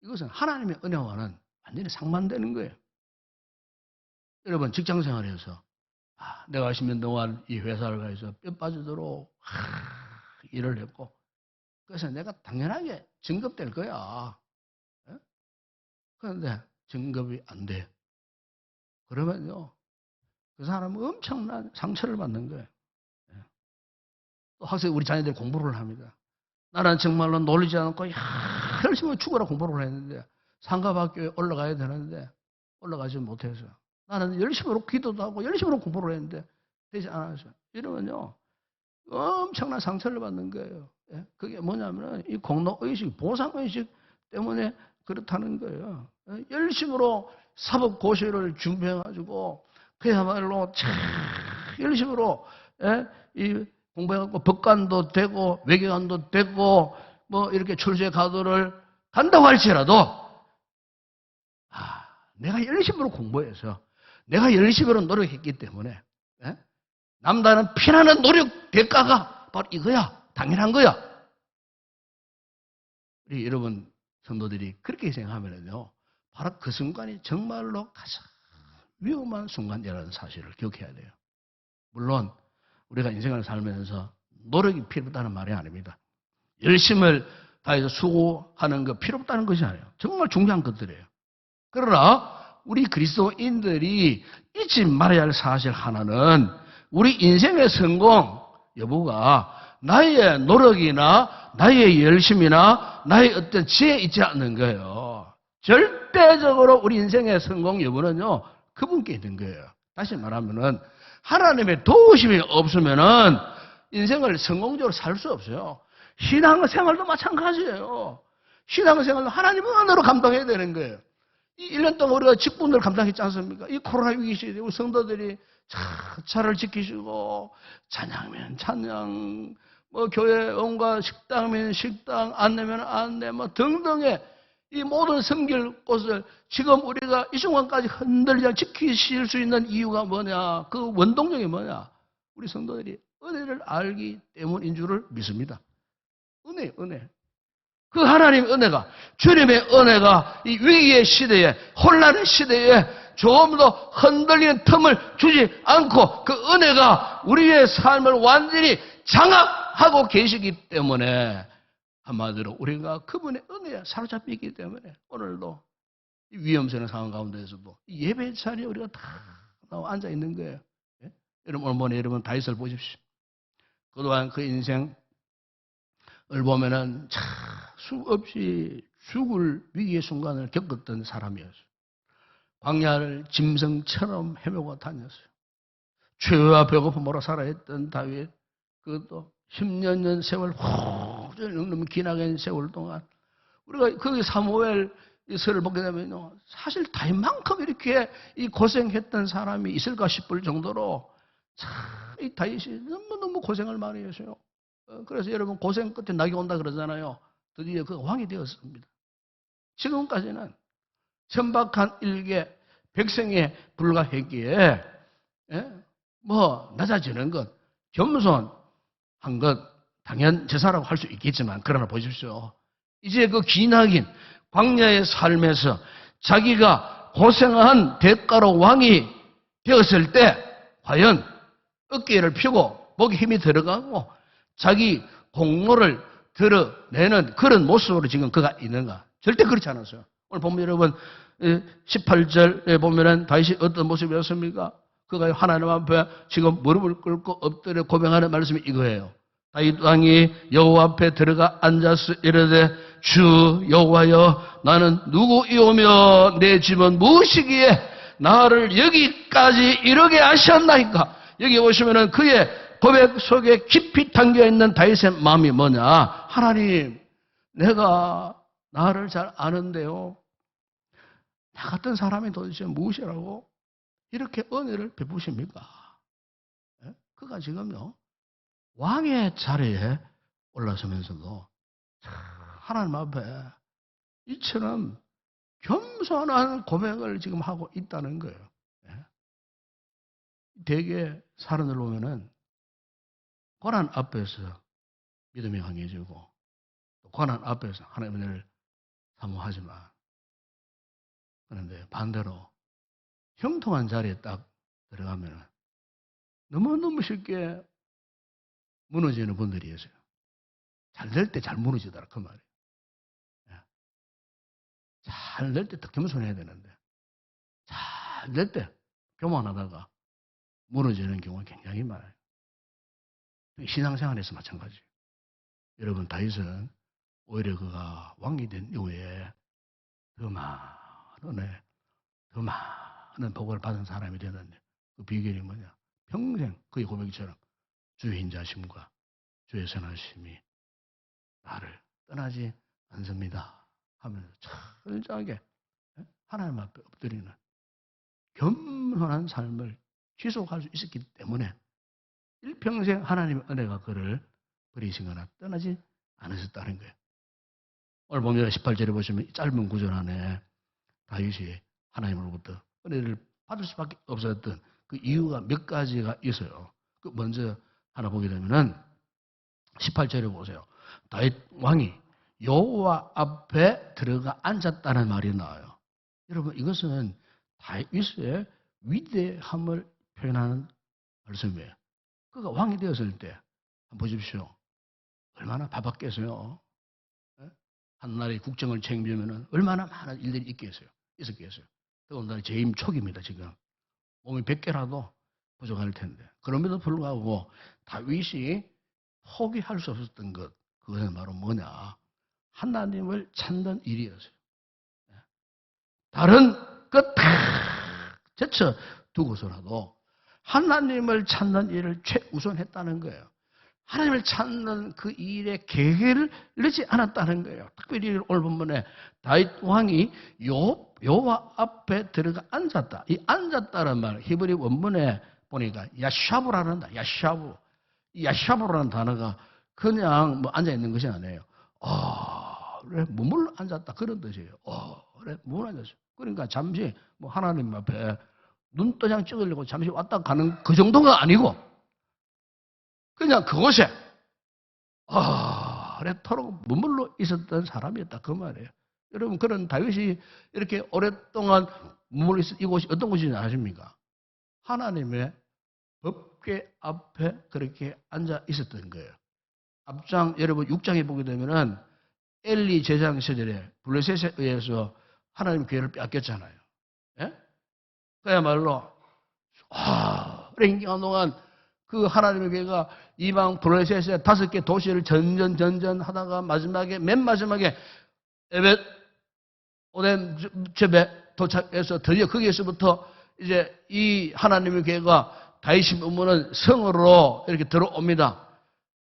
이것은 하나님의 은혜와는 완전히 상반되는 거예요. 여러분 직장생활에서 내가 10년 동안 이 회사를 가서 뼈 빠지도록 일을 했고 그래서 내가 당연하게 진급될 거야. 그런데 진급이 안 돼. 그러면요 그 사람은 엄청난 상처를 받는 거예요. 또 학생 우리 자녀들이 공부를 합니다. 나는 정말로 놀리지 않고 열심히 죽어라 공부를 했는데 상가학교에 올라가야 되는데 올라가지 못해서 나는 열심히로 기도도 하고 열심히로 공부를 했는데 되지 않았어요. 이러면요 엄청난 상처를 받는 거예요. 그게 뭐냐면 이 공로의식, 보상의식 때문에 그렇다는 거예요. 열심히로 사법고시를 준비해가지고 그야말로 참 열심히로 이 공부해갖고 법관도 되고 외교관도 되고 뭐 이렇게 출세 가도를 간다고 할지라도 내가 열심히로 공부해서 내가 열심히로 노력했기 때문에 남다른 피나는 노력 대가가 바로 이거야. 당연한 거야. 우리 여러분 성도들이 그렇게 생각하면요 바로 그 순간이 정말로 가장 위험한 순간이라는 사실을 기억해야 돼요. 물론 우리가 인생을 살면서 노력이 필요 없다는 말이 아닙니다. 열심을 다해서 수고하는 거 필요 없다는 것이 아니에요. 정말 중요한 것들이에요. 그러나 우리 그리스도인들이 잊지 말아야 할 사실 하나는 우리 인생의 성공 여부가 나의 노력이나 나의 열심이나 나의 어떤 지혜에 있지 않는 거예요. 절대적으로 우리 인생의 성공 여부는요, 그분께 있는 거예요. 다시 말하면은 하나님의 도우심이 없으면은 인생을 성공적으로 살 수 없어요. 신앙생활도 마찬가지예요. 신앙생활도 하나님의 은혜로 감당해야 되는 거예요. 이 1년 동안 우리가 직분을 감당했지 않습니까? 이 코로나 위기 시대에 우리 성도들이 차를 지키시고 찬양이면 찬양, 뭐 교회 온갖 식당이면 식당, 안내면 안내, 뭐 등등의 이 모든 섬길 곳을 지금 우리가 이 순간까지 흔들리지 않고 지키실 수 있는 이유가 뭐냐? 그 원동력이 뭐냐? 우리 성도들이 은혜를 알기 때문인 줄을 믿습니다. 은혜. 그 하나님의 은혜가, 주님의 은혜가 이 위기의 시대에, 혼란의 시대에 조금 더 흔들리는 틈을 주지 않고 그 은혜가 우리의 삶을 완전히 장악하고 계시기 때문에 한마디로 우리가 그분의 은혜에 사로잡히기 때문에 오늘도 이 위험스러운 상황 가운데서도 이 예배 자리에 우리가 다 나와 앉아 있는 거예요. 예? 여러분 어머니 여러분 다윗을 보십시오. 그동안 그 인생을 보면은 수없이 죽을 위기의 순간을 겪었던 사람이었어요. 광야를 짐승처럼 헤매고 다녔어요. 죄와 배고픔으로 살아있던 다윗, 그것도 10년 세월 너무 기나긴 세월 동안 우리가 거기 사무엘 서를 보게 되면요, 사실 다윗만큼 이렇게 이 고생했던 사람이 있을까 싶을 정도로 참 이 다윗이 너무 고생을 많이 했어요. 그래서 여러분 고생 끝에 낙이 온다 그러잖아요. 드디어 그 왕이 되었습니다. 지금까지는 천박한 일개 백성에 불과했기에 뭐 낮아지는 것, 겸손한 것 당연 제사라고 할 수 있겠지만 그러나 보십시오. 이제 그 기나긴 광야의 삶에서 자기가 고생한 대가로 왕이 되었을 때 과연 어깨를 펴고 목에 힘이 들어가고 자기 공로를 드러내는 그런 모습으로 지금 그가 있는가? 절대 그렇지 않았어요. 오늘 보면 여러분 18절에 보면은 다윗이 어떤 모습이었습니까? 그가 하나님 앞에 지금 무릎을 꿇고 엎드려 고백하는 말씀이 이거예요. 다윗 왕이 여호와 앞에 들어가 앉아서 이르되 주 여호와여 나는 누구이오며 내 집은 무엇이기에 나를 여기까지 이르게 하셨나이까? 여기 보시면은 그의 고백 속에 깊이 담겨있는 다윗의 마음이 뭐냐? 하나님, 내가 나를 잘 아는데요. 나 같은 사람이 도대체 무엇이라고 이렇게 은혜를 베푸십니까? 그가 지금요, 왕의 자리에 올라서면서도 하나님 앞에 이처럼 겸손한 고백을 지금 하고 있다는 거예요. 대개 사람들 보면은 고난 앞에서 믿음이 강해지고 고난 앞에서 하나님의 은혜를 사모하지만 그런데 반대로 형통한 자리에 딱 들어가면 너무너무 쉽게 무너지는 분들이 있어요. 잘 될 때 잘 무너지더라 그 말이에요. 잘 될 때 더 겸손해야 되는데 잘 될 때 교만하다가 무너지는 경우가 굉장히 많아요. 신앙생활에서 마찬가지예요. 여러분 다윗은 오히려 그가 왕이 된 이후에 더 많은 복을 받은 사람이 되는데 그 비결이 뭐냐? 평생 그의 고백처럼 주의 인자심과 주의 선하심이 나를 떠나지 않습니다 하면서 철저하게 하나님 앞에 엎드리는 겸손한 삶을 지속할 수 있었기 때문에 일평생 하나님의 은혜가 그를 버리시거나 떠나지 않으셨다는 거예요. 오늘 보면 18절에 보시면 짧은 구절 안에 다윗이 하나님으로부터 은혜를 받을 수밖에 없었던 그 이유가 몇 가지가 있어요. 그 먼저 하나 보게 되면은 18절에 보세요. 다윗 왕이 여호와 앞에 들어가 앉았다는 말이 나와요. 여러분 이것은 다윗의 위대함을 표현하는 말씀이에요. 그가 왕이 되었을 때 한번 보십시오. 얼마나 바빴겠어요. 한 나라의 국정을 책임지면 얼마나 많은 일들이 있었겠어요. 더군다나 재임 초기입니다. 지금 몸이 100개라도 부족할 텐데 그럼에도 불구하고 다윗이 포기할 수 없었던 것, 그것은 바로 뭐냐? 하나님을 찾는 일이었어요. 다른 것 다 제쳐 두고서라도 하나님을 찾는 일을 최우선했다는 거예요. 하나님을 찾는 그 일에 계획을 넣지 않았다는 거예요. 특별히 오늘 본문에 다윗 왕이 여호와 앞에 들어가 앉았다. 이 앉았다는 말 히브리 원문에 보니까 야샤브라는 야샤브. 이 야샤브라는 단어가 그냥 뭐 앉아 있는 것이 아니에요. 그래 머물러 앉았다 그런 뜻이에요. 그래 머물러 앉았어요. 그러니까 잠시 뭐 하나님 앞에 눈도장 찍으려고 잠시 왔다 가는 그 정도가 아니고 그냥 그곳에 그래토록 머물러 있었던 사람이었다 그 말이에요. 여러분 그런 다윗이 이렇게 오랫동안 머물러 있었던 이곳이 어떤 곳인지 아십니까? 하나님의 법궤 앞에 그렇게 앉아 있었던 거예요. 앞장 여러분 6장에 보게 되면은 엘리 제사장 시절에 블레셋에 의해서 하나님 궤를 뺏겼잖아요. 예? 그야말로 오랜 기간 동안 그 하나님의 궤가 이방 블레셋의 5개 도시를 전전 하다가 맨 마지막에 에벳 오뎀 집에 도착해서 드디어 거기에서부터 이제 이 하나님의 궤가 다윗이 머무는 성으로 이렇게 들어옵니다.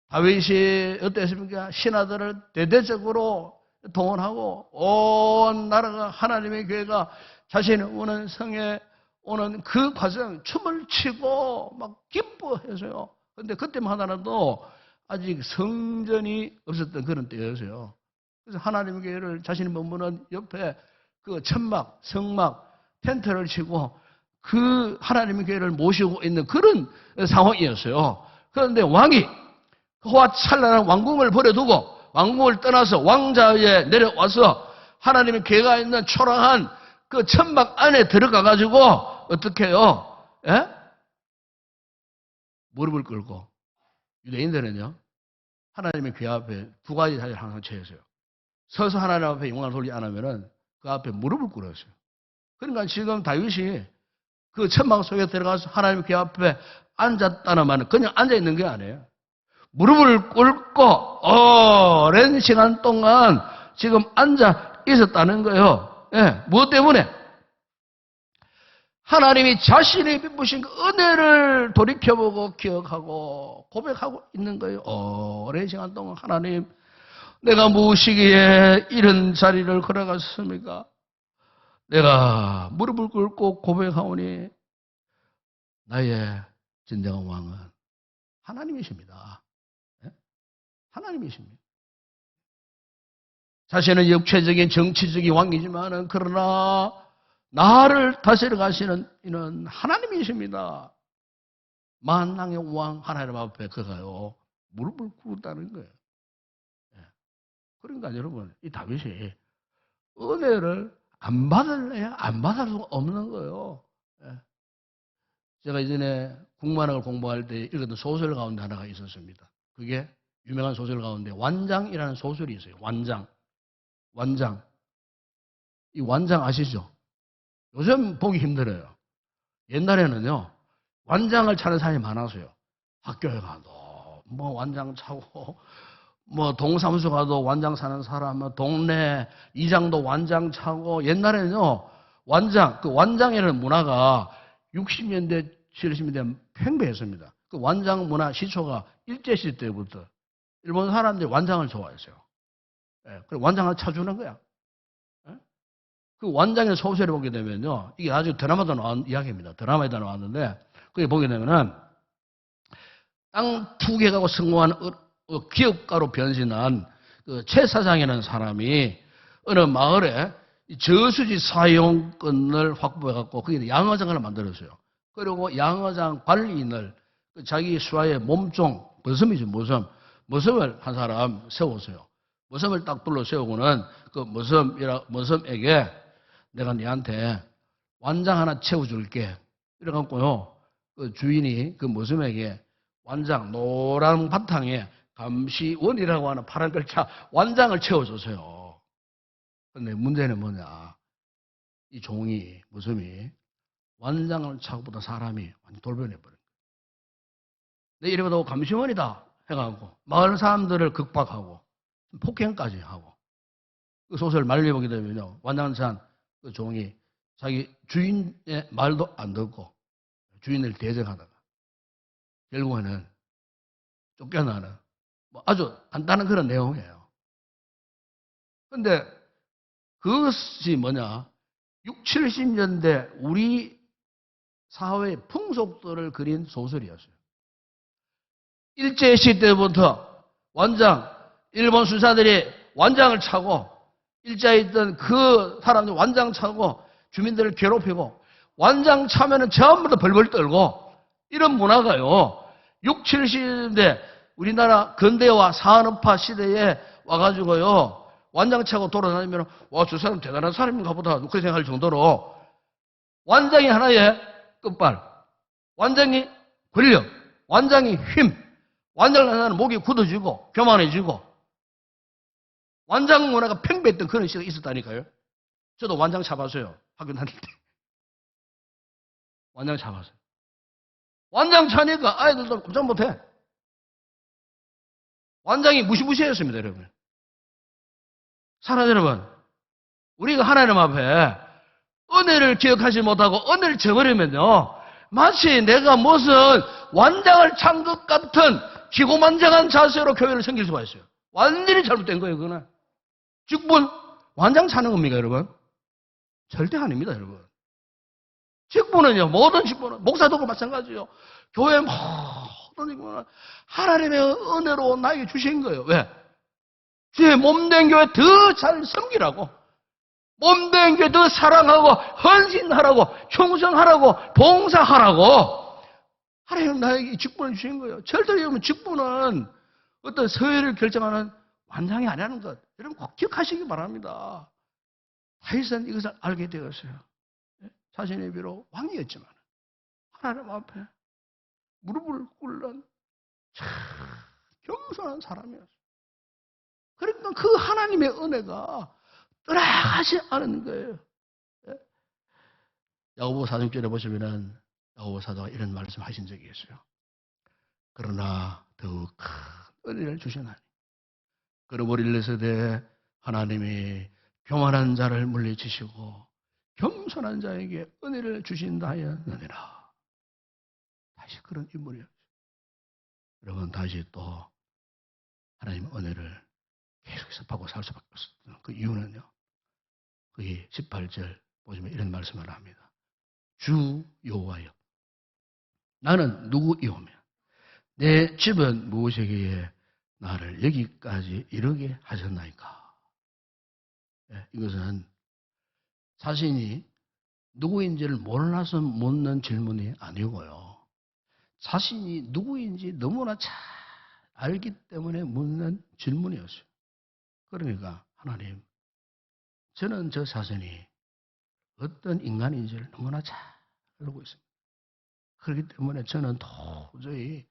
다윗이 어땠습니까? 신하들을 대대적으로 동원하고 온 나라가 하나님의 궤가 자신이 오는 성에 오는 그 과정 춤을 추고 막 기뻐해서요. 그런데 그때만 하더라도 아직 성전이 없었던 그런 때였어요. 그래서 하나님의 궤를 자신이 머무는 옆에 그 천막, 성막, 텐트를 치고 그 하나님의 궤를 모시고 있는 그런 상황이었어요. 그런데 왕이 그와 찬란한 왕궁을 버려두고 왕궁을 떠나서 왕자에 내려와서 하나님의 궤가 있는 초라한 그 천막 안에 들어가가지고 어떻게 해요? 예? 무릎을 꿇고 유대인들은요 하나님의 궤 앞에 두 가지 사실을 항상 취했어요. 서서 하나님 앞에 영광을 돌리지 않으면은 그 앞에 무릎을 꿇었어요. 그러니까 지금 다윗이 그 천막 속에 들어가서 하나님의 궤 앞에 앉았다는 말은 그냥 앉아있는 게 아니에요. 무릎을 꿇고 오랜 시간 동안 지금 앉아 있었다는 거예요. 예, 무엇 때문에? 하나님이 자신이 베푸신 그 은혜를 돌이켜보고 기억하고 고백하고 있는 거예요. 오랜 시간 동안 하나님 내가 무엇이기에 이런 자리를 걸어갔습니까? 내가 무릎을 꿇고 고백하오니 나의 진정한 왕은 하나님이십니다. 하나님이십니다. 자신은 육체적인 정치적인 왕이지만은 그러나 나를 다스려 가시는 이는 하나님이십니다. 만왕의 왕 하나님 앞에 그가요 무릎을 꿇었다는 거예요. 그러니까 여러분 이 다윗이 은혜를 안 받을래야 안 받을 수가 없는 거예요. 제가 이전에 국문학을 공부할 때 읽었던 소설 가운데 하나가 있었습니다. 그게 유명한 소설 가운데 완장이라는 소설이 있어요. 완장. 이 완장 아시죠? 요즘 보기 힘들어요. 옛날에는요, 완장을 찾는 사람이 많았어요. 학교에 가도, 뭐 완장 차고, 뭐 동사무소 가도 완장 사는 사람, 동네 이장도 완장 차고, 옛날에는요, 그 완장이라는 문화가 60년대, 70년대 팽배했습니다. 그 완장 문화 시초가 일제시대 때부터 일본 사람들이 완장을 좋아했어요. 그래서 완장을 차주는 거야. 그 완장의 소설을 보게 되면요. 이게 아주 드라마도 나온 이야기입니다. 드라마에도 나왔는데, 거기 보게 되면은, 땅 투객하고 성공한 기업가로 변신한 그 최 사장이라는 사람이 어느 마을에 저수지 사용권을 확보해갖고 거기에 양어장을 만들었어요. 그리고 양어장 관리인을 자기 수하의 몸종, 머슴이죠, 머슴을 한 사람 세웠어요. 머슴을 딱 불러 세우고는 그 머슴에게 내가 네한테 완장 하나 채워줄게. 이래갖고요, 그 주인이 그 모습에게 완장, 노란 바탕에 감시원이라고 하는 파란 글자 완장을 채워줬어요. 근데 문제는 뭐냐. 이 종이, 모습이 완장을 차고보다 사람이 완전 돌변해버린 거예요. 내 이래봐도 감시원이다 해가지고 마을 사람들을 극박하고 폭행까지 하고 그 소설 말려 보게 되면요, 완장찬 그 종이 자기 주인의 말도 안 듣고 주인을 대적하다가 결국에는 쫓겨나는 뭐 아주 간단한 그런 내용이에요. 근데 그것이 뭐냐, 6, 70년대 우리 사회의 풍속들을 그린 소설이었어요. 일제시대부터 완장, 일본 수사들이 완장을 차고 일자에 있던 그 사람들 완장 차고 주민들을 괴롭히고 완장 차면은 전부 다 벌벌 떨고 이런 문화가요. 6, 70년대 우리나라 근대화 산업화 시대에 와가지고요. 완장 차고 돌아다니면 와, 저 사람 대단한 사람인가 보다 그렇게 생각할 정도로 완장이 하나의 끝발, 완장이 권력, 완장이 힘, 완장을 하나는 목이 굳어지고 교만해지고 완장 문화가 팽배했던 그런 시대가 있었다니까요. 저도 완장 차봤어요. 학교 다닐 때. 완장 차봤어요. 완장 차니까 아이들도 꼼짝 못해. 완장이 무시무시했습니다, 여러분. 사랑 여러분, 우리가 하나님 앞에 은혜를 기억하지 못하고 은혜를 저버리면요, 마치 내가 무슨 완장을 찬 것 같은 기고만장한 자세로 교회를 섬길 수가 있어요. 완전히 잘못된 거예요, 그거는. 직분, 완장 차는 겁니까, 여러분? 절대 아닙니다, 여러분. 직분은요, 모든 직분은, 목사도 마찬가지요. 교회 모든 직분은 하나님의 은혜로 나에게 주신 거예요. 왜? 주의 몸된 교회 더 잘 섬기라고. 몸된 교회 더 사랑하고, 헌신하라고, 충성하라고, 봉사하라고. 하나님 나에게 이 직분을 주신 거예요. 절대 여러분, 직분은 어떤 서열을 결정하는 완장이 아니라는 것. 여러분 꼭 기억하시기 바랍니다. 다윗은 이것을 알게 되었어요. 자신의 비록 왕이었지만 하나님 앞에 무릎을 꿇는 참 겸손한 사람이었어요. 그러니까 그 하나님의 은혜가 떠나가지 않은 거예요. 야고보 4장절에 보시면은 야고보 사도가 이런 말씀하신 적이 있어요. 그러나 더욱 큰 은혜를 주시나니 그러므로 1세대 하나님이 교만한 자를 물리치시고 겸손한 자에게 은혜를 주신다 하였느니라. 다시 그런 인물이었어요. 여러분 다시 또 하나님의 은혜를 계속해서 받고 살 수밖에 없었던 그 이유는요. 그게 18절 보시면 이런 말씀을 합니다. 주 여호와여, 나는 누구이오며 내 집은 무엇이기에 나를 여기까지 이르게 하셨나이까. 이것은 자신이 누구인지를 몰라서 묻는 질문이 아니고요. 자신이 누구인지 너무나 잘 알기 때문에 묻는 질문이었어요. 그러니까 하나님, 저는 저 자신이 어떤 인간인지를 너무나 잘 알고 있습니다. 그렇기 때문에 저는 도저히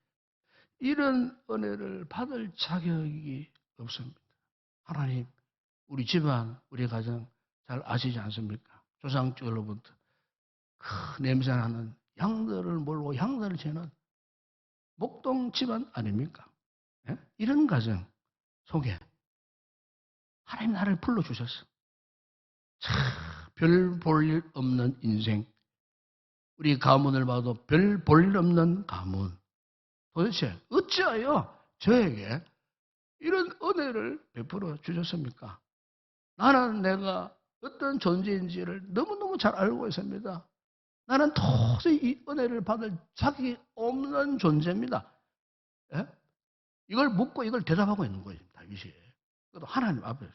이런 은혜를 받을 자격이 없습니다. 하나님, 우리 집안, 우리 가정 잘 아시지 않습니까? 조상적으로부터 그 냄새나는 양들을 몰고 양들을 재는 목동 집안 아닙니까? 예? 이런 가정 속에 하나님 나를 불러주셨어. 별 볼 일 없는 인생. 우리 가문을 봐도 별 볼 일 없는 가문. 도대체 어찌하여 저에게 이런 은혜를 베풀어 주셨습니까? 나는 내가 어떤 존재인지를 너무너무 잘 알고 있습니다. 나는 도저히 이 은혜를 받을 자격이 없는 존재입니다. 예? 이걸 묻고 이걸 대답하고 있는 거예요, 다윗이. 그것도 하나님 앞에서.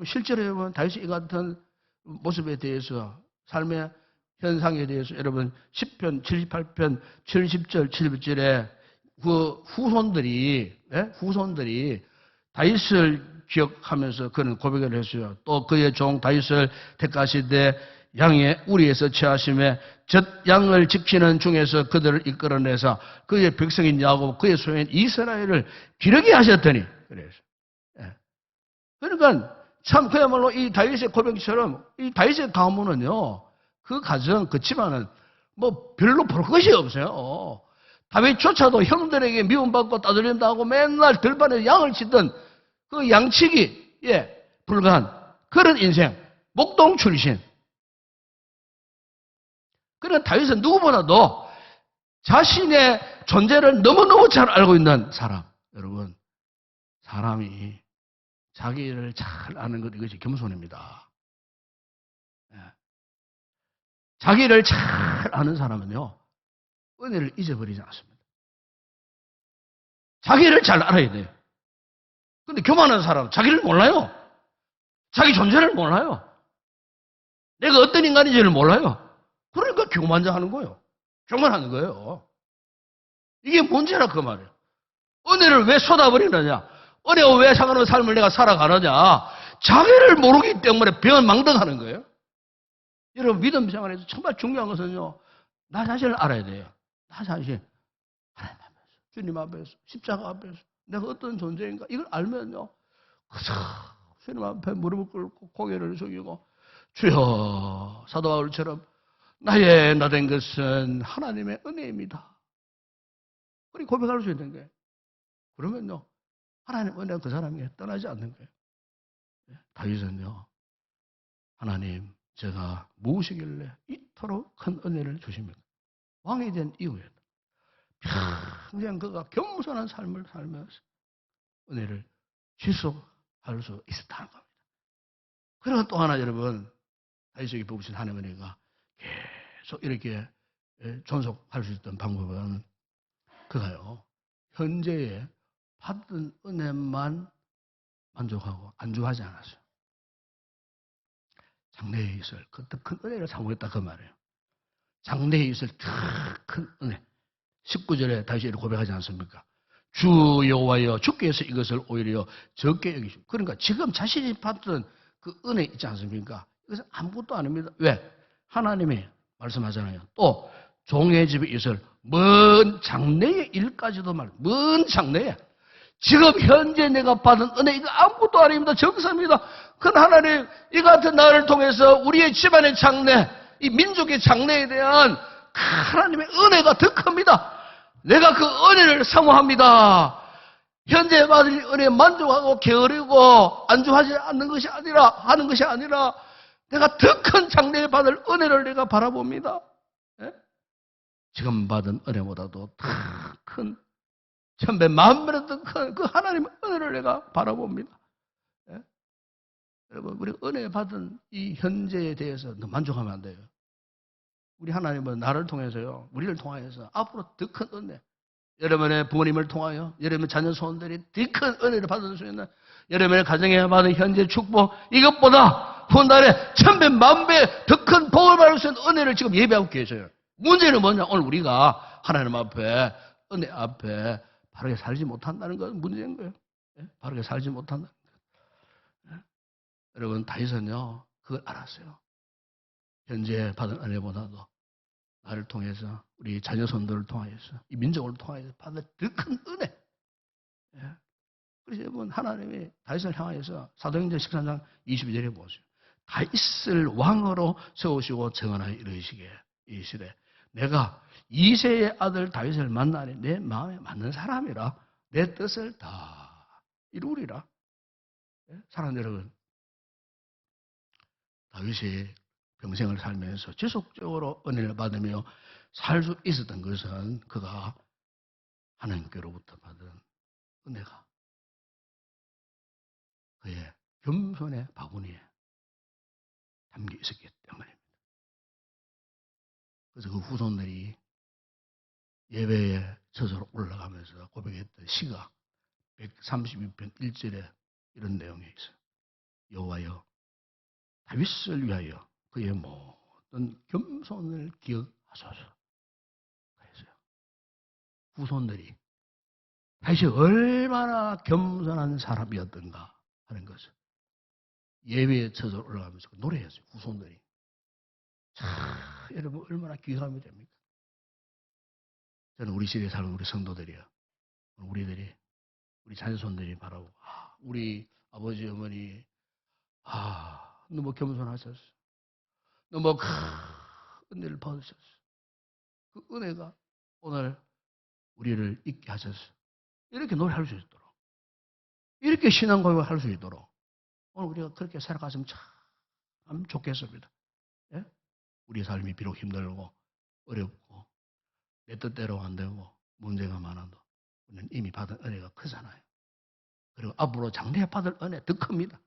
실제로 여러분, 다윗이 이 같은 모습에 대해서, 삶의 현상에 대해서 여러분 10편, 78편, 70절, 71절에 그 후손들이 다윗을 기억하면서 그는 고백을 했어요. 또 그의 종 다윗을 택하시되 양의 우리에서 취하심에 젖 양을 지키는 중에서 그들을 이끌어내사 그의 백성인 야곱 그의 소유인 이스라엘을 기르게 하셨더니 그래서 그러니까 참 그야말로 이 다윗의 고백처럼 이 다윗의 가문은요 그 가정 그 집안은 뭐 별로 볼 것이 없어요. 다윗조차도 형들에게 미움받고 따돌림당하고 맨날 들판에 양을 치던 그 양치기 불과한 그런 인생 목동 출신. 그러나 다윗은 누구보다도 자신의 존재를 너무너무 잘 알고 있는 사람. 여러분, 사람이 자기를 잘 아는 것 이것이 겸손입니다. 자기를 잘 아는 사람은요, 은혜를 잊어버리지 않습니다. 자기를 잘 알아야 돼요. 근데 교만한 사람은 자기를 몰라요. 자기 존재를 몰라요. 내가 어떤 인간인지를 몰라요. 그러니까 교만하는 거예요. 교만하는 거예요. 이게 문제라 그 말이에요. 은혜를 왜 쏟아버리느냐? 은혜와 왜 상관없는 삶을 내가 살아가느냐? 자기를 모르기 때문에 배은망덕하는 거예요. 여러분 믿음 생활에서 정말 중요한 것은요. 나 자신을 알아야 돼요. 나 자신. 하나님 앞에서, 주님 앞에서, 십자가 앞에서 내가 어떤 존재인가 이걸 알면요. 그저 주님 앞에 무릎을 꿇고 고개를 숙이고 주여 사도 바울처럼 나의 나 된 것은 하나님의 은혜입니다. 그리 고백할 수 있는 거예요. 그러면요. 하나님 은혜가 그 사람에게 떠나지 않는 거예요. 다윗은요. 하나님 제가 무엇이길래 이토록 큰 은혜를 주십니까? 왕이 된 이후에 평생 그가 겸손한 삶을 살면서 은혜를 지속할 수 있었다는 겁니다. 그리고 또 하나 여러분 다윗에게 부으신 하나님의 은혜가 계속 이렇게 존속할 수 있던 방법은 그가요. 현재에 받은 은혜만 만족하고 안주하지 않았어요. 장래에 있을 그 더 큰 은혜를 사모했다 그 말이에요. 장래에 있을 더 큰 은혜. 19절에 다시 이렇게 고백하지 않습니까? 주 여호와여 주께서 이것을 오히려 적게 여기시고 그러니까 지금 자신이 받던 그 은혜 있지 않습니까? 이것은 아무것도 아닙니다. 왜? 하나님이 말씀하잖아요. 또 종의 집에 있을 먼 장래의 일까지도 먼 장래에 지금 현재 내가 받은 은혜 이거 아무것도 아닙니다. 적습니다. 그러나 하나님 이 같은 나를 통해서 우리의 집안의 장래 이 민족의 장래에 대한 하나님의 은혜가 더 큽니다. 내가 그 은혜를 사모합니다. 현재 받은 은혜에 만족하고 게으르고 안주하지 않는 것이 아니라 하는 것이 아니라 내가 더 큰 장래에 받을 은혜를 내가 바라봅니다. 예? 지금 받은 은혜보다도 더 큰 천배 만배로 더 큰 그 하나님의 은혜를 내가 바라봅니다. 예? 여러분 우리 은혜 받은 이 현재에 대해서 너무 만족하면 안 돼요. 우리 하나님은 나를 통해서요, 우리를 통하여서 앞으로 더 큰 은혜, 여러분의 부모님을 통하여, 여러분의 자녀 손들이 더 큰 은혜를 받을 수 있는 여러분의 가정에 받은 현재 축복, 이것보다 훗날에 천배, 만배 더 큰 복을 받을 수 있는 은혜를 지금 예배하고 계셔요. 문제는 뭐냐? 오늘 우리가 하나님 앞에, 은혜 앞에 바르게 살지 못한다는 건 문제인 거예요. 바르게 살지 못한다는 거예요. 여러분, 다윗은요, 그걸 알았어요. 현재 받은 은혜보다도 나를 통해서 우리 자녀손들을 통하여서 이 민족을 통하여서 받은 더 큰 은혜. 그래서 여러분 하나님이 다윗을 향하여서 사도행전 13장 22절에 보세요. 다윗을 왕으로 세우시고 정언하여 이르시기에 이 시대 내가 이새의 아들 다윗을 만나니 내 마음에 맞는 사람이라 내 뜻을 다 이루리라. 사랑하는 여러분, 다윗이 평생을 살면서 지속적으로 은혜를 받으며 살 수 있었던 것은 그가 하나님께로부터 받은 은혜가 그의 겸손의 바구니에 담겨 있었기 때문입니다. 그래서 그 후손들이 예배의 저서로 올라가면서 고백했던 시가 132편 1절에 이런 내용이 있어요. 여호와여 다윗을 위하여 그의 모든 겸손을 기억하소서. 그래서요. 후손들이 다윗이 얼마나 겸손한 사람이었던가 하는 것을 예배에 쳐서 올라가면서 노래했어요. 후손들이. 자, 여러분 얼마나 귀감이 됩니까? 저는 우리 시대에 사는 우리 성도들이요. 우리들이, 우리 자녀손들이 바라고, 우리 아버지, 어머니, 너무 겸손하셨어. 너무 큰 은혜를 받으셨어. 그 은혜가 오늘 우리를 있게 하셨어. 이렇게 노래할 수 있도록, 이렇게 신앙 고백을 할 수 있도록 오늘 우리가 그렇게 살아갔으면 참 좋겠습니다. 예? 우리 삶이 비록 힘들고 어렵고 내 뜻대로 안 되고 문제가 많아도 우리는 이미 받은 은혜가 크잖아요. 그리고 앞으로 장래에 받을 은혜 더 큽니다.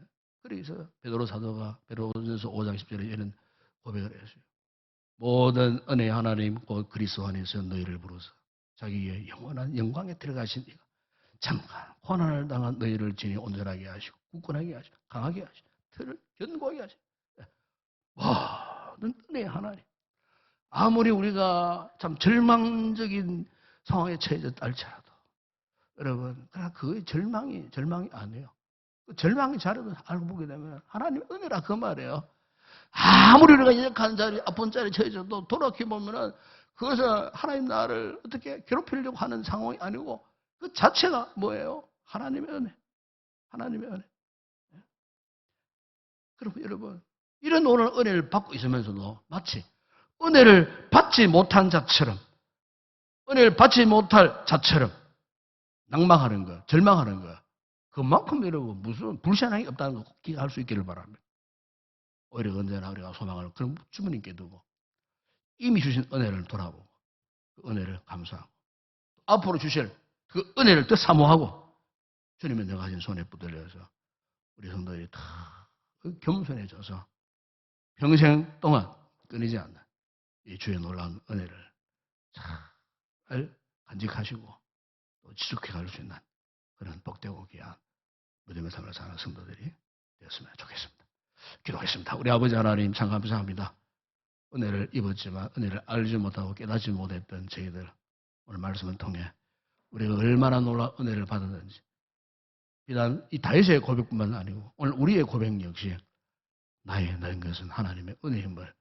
예? 그래서 베드로 사도가 베드로전서 5장 10절에 이런 고백을 했어요. 모든 은혜 하나님 곧 그리스도 안에서 너희를 부르사 자기의 영원한 영광에 들어가신 이가 잠깐 고난을 당한 너희를 진히 온전하게 하시고 굳건하게 하시고 강하게 하시고 틀을 견고하게 하시고 모든 은혜 하나님. 아무리 우리가 참 절망적인 상황에 처해졌다 할지라도 여러분 그 절망이 아니에요. 그 절망이 자료도 알고 보게 되면 하나님 은혜라 그 말이에요. 아무리 우리가 연약한 자리, 아픈 자리에 처해져도 돌아보면은 그것은 하나님 나를 어떻게 괴롭히려고 하는 상황이 아니고 그 자체가 뭐예요? 하나님의 은혜. 하나님의 은혜. 그럼 여러분, 이런 오늘 은혜를 받고 있으면서도 마치 은혜를 받지 못한 자처럼, 은혜를 받지 못할 자처럼 낭망하는 거, 절망하는 거, 그만큼 여러분 무슨 불신앙이 없다는 거 꼭 기억할 수 있기를 바랍니다. 오히려 언제나 우리가 소망을 그런 주님께 두고 이미 주신 은혜를 돌아보고 그 은혜를 감사하고 앞으로 주실 그 은혜를 더 사모하고 주님의 내가 가진 손에 붙들려서 우리 성도들이 다 겸손해져서 평생 동안 끊이지 않는 이 주의 놀라운 은혜를 잘 간직하시고 또 지속해 갈 수 있는 그런 복되고 귀한 믿음의 삶을 사는 성도들이 되었으면 좋겠습니다. 기도하겠습니다. 우리 아버지 하나님 참 감사합니다. 은혜를 입었지만 은혜를 알지 못하고 깨닫지 못했던 저희들 오늘 말씀을 통해 우리가 얼마나 놀라운 은혜를 받았는지 비단 이 다윗의 고백뿐만 아니고 오늘 우리의 고백 역시 나의 것은 하나님의 은혜임을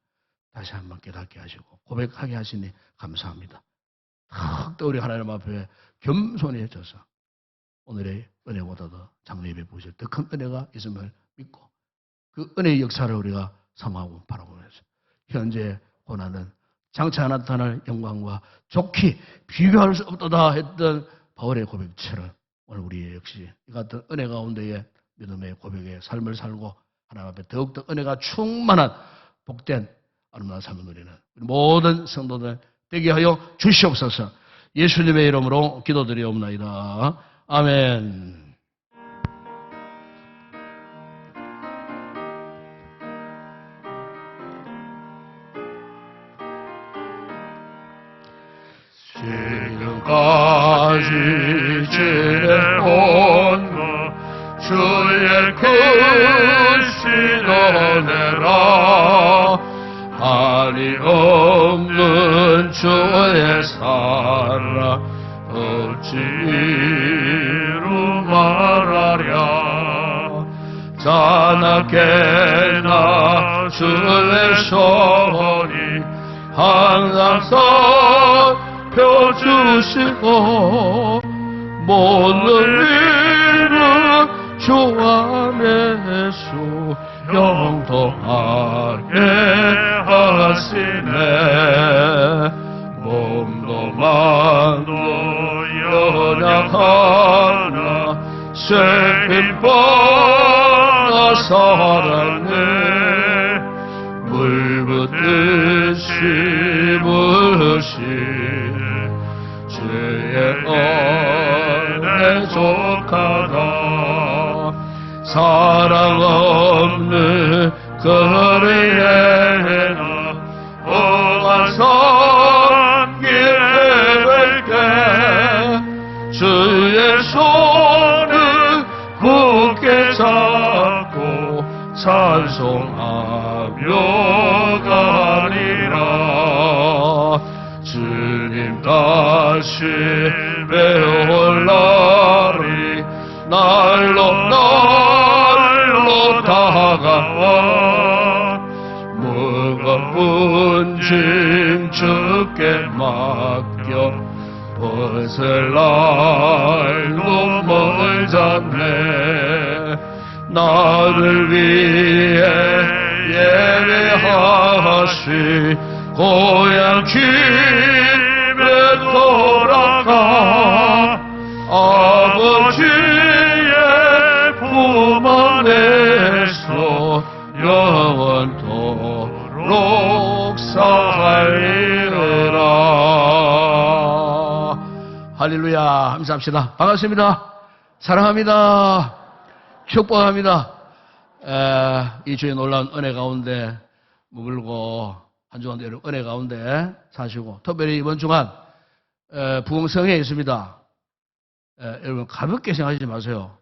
다시 한번 깨닫게 하시고 고백하게 하시니 감사합니다. 더욱더 우리 하나님 앞에 겸손해져서 오늘의 은혜보다도 장래 예배 보실 더 큰 은혜가 있음을 믿고 그 은혜의 역사를 우리가 사모하고 바라보면서 현재 고난은 장차 나타날 영광과 좋게 비교할 수 없도다 했던 바울의 고백처럼 오늘 우리 역시 이 같은 은혜 가운데에 믿음의 고백의 삶을 살고 하나님 앞에 더욱더 은혜가 충만한 복된 아름다운 삶을 누리는 우리 모든 성도들 되게 하여 주시옵소서. 예수님의 이름으로 기도드리옵나이다. 아멘. 지금까지 지내온 것 주의 크신 은혜라 한이 없는 주의 사랑 어찌 이루 말하랴 자나깨나 주의 손이 항상 살펴주시고 모든 일은 주 안에서 영통하게 하시네 몸도 마음도 연약하나 세임 뻔하 살았네 물 붓듯이 부으시네 주의 은혜 족하다 사랑 없는 거리에나 험한 길에 뵐게 주의 손을 굳게 잡고 찬송하며 가리라 주님 다시 올라리 날로 다가와 무거운 짐 주께 맡겨 벗을 날도 멀잖네 나를 위해 예배하시 고향 집에 돌아가 아버지의 품 안에서 영원토록 살리라. 할렐루야. 감사합시다. 반갑습니다. 사랑합니다. 축복합니다. 이 주의 놀라운 은혜 가운데 머물고 한 주간 여러분 은혜 가운데 사시고 특별히 이번 주간 부흥성에 있습니다. 여러분 가볍게 생각하지 마세요.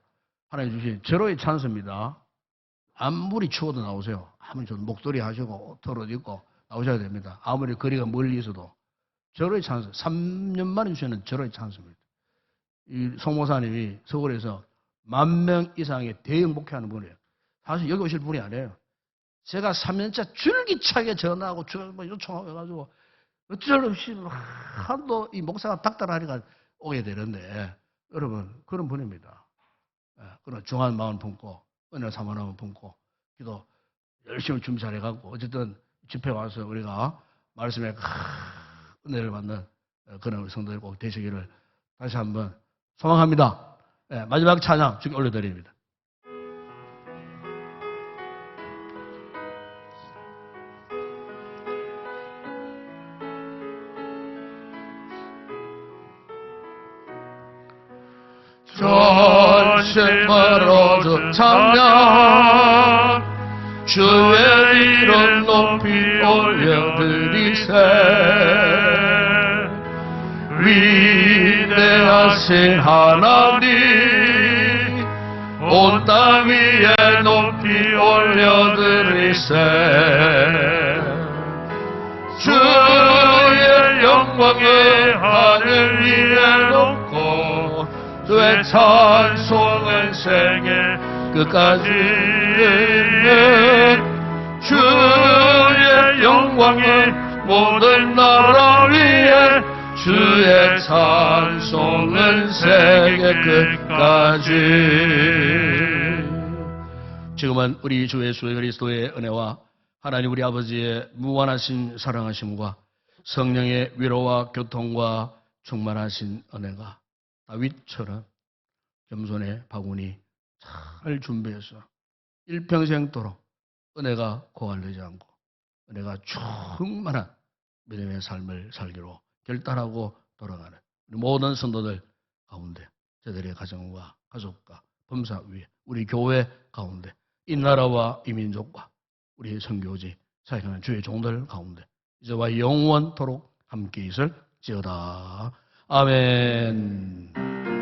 하나님 주신 절호의 찬스입니다. 아무리 추워도 나오세요. 아무리 좀 목도리 하시고 털옷 입고 나오셔야 됩니다. 아무리 거리가 멀리 있어도 절호의 찬스. 3년 만에 주시는 절호의 찬스입니다. 이 송목사님이 서울에서 10,000명 이상의 대형 목회하는 분이에요. 사실 여기 오실 분이 아니에요. 제가 3년째 줄기차게 전화하고 요청하고 해가지고 어쩔 없이 한도 이 목사가 닥달하니까 오게 되는데 여러분 그런 분입니다. 그런 중한 마음 품고 은혜 사모함을 품고 기도 열심히 준비 잘해갖고 어쨌든 집회 와서 우리가 말씀에 은혜를 받는 그런 우리 성도들 꼭 되시기를 다시 한번 소망합니다. 마지막 찬양 주께 올려드립니다. 전심으로 찬양 주의 이름 높이 올려드리세 위대하신 하나님 온 땅 위에 높이 올려드리세 주의 영광을 하늘 위에 놓고 주의 찬송은 세계 끝까지 주의 영광을 모든 나라 위에 주의 찬송은 세계 끝까지. 지금은 우리 주 예수 그리스도의 은혜와 하나님 우리 아버지의 무한하신 사랑하심과 성령의 위로와 교통과 충만하신 은혜가 다윗처럼 겸손의 바구니 잘 준비해서 일평생도록 은혜가 고갈되지 않고 은혜가 충만한 믿음의 삶을 살기로 결단하고 돌아가는 모든 성도들 가운데 저들의 가정과 가족과 범사 위에 우리 교회 가운데 이 나라와 이 민족과 우리 선교지 사역하는 주의 종들 가운데 이제와 영원토록 함께 있을지어다. 아멘.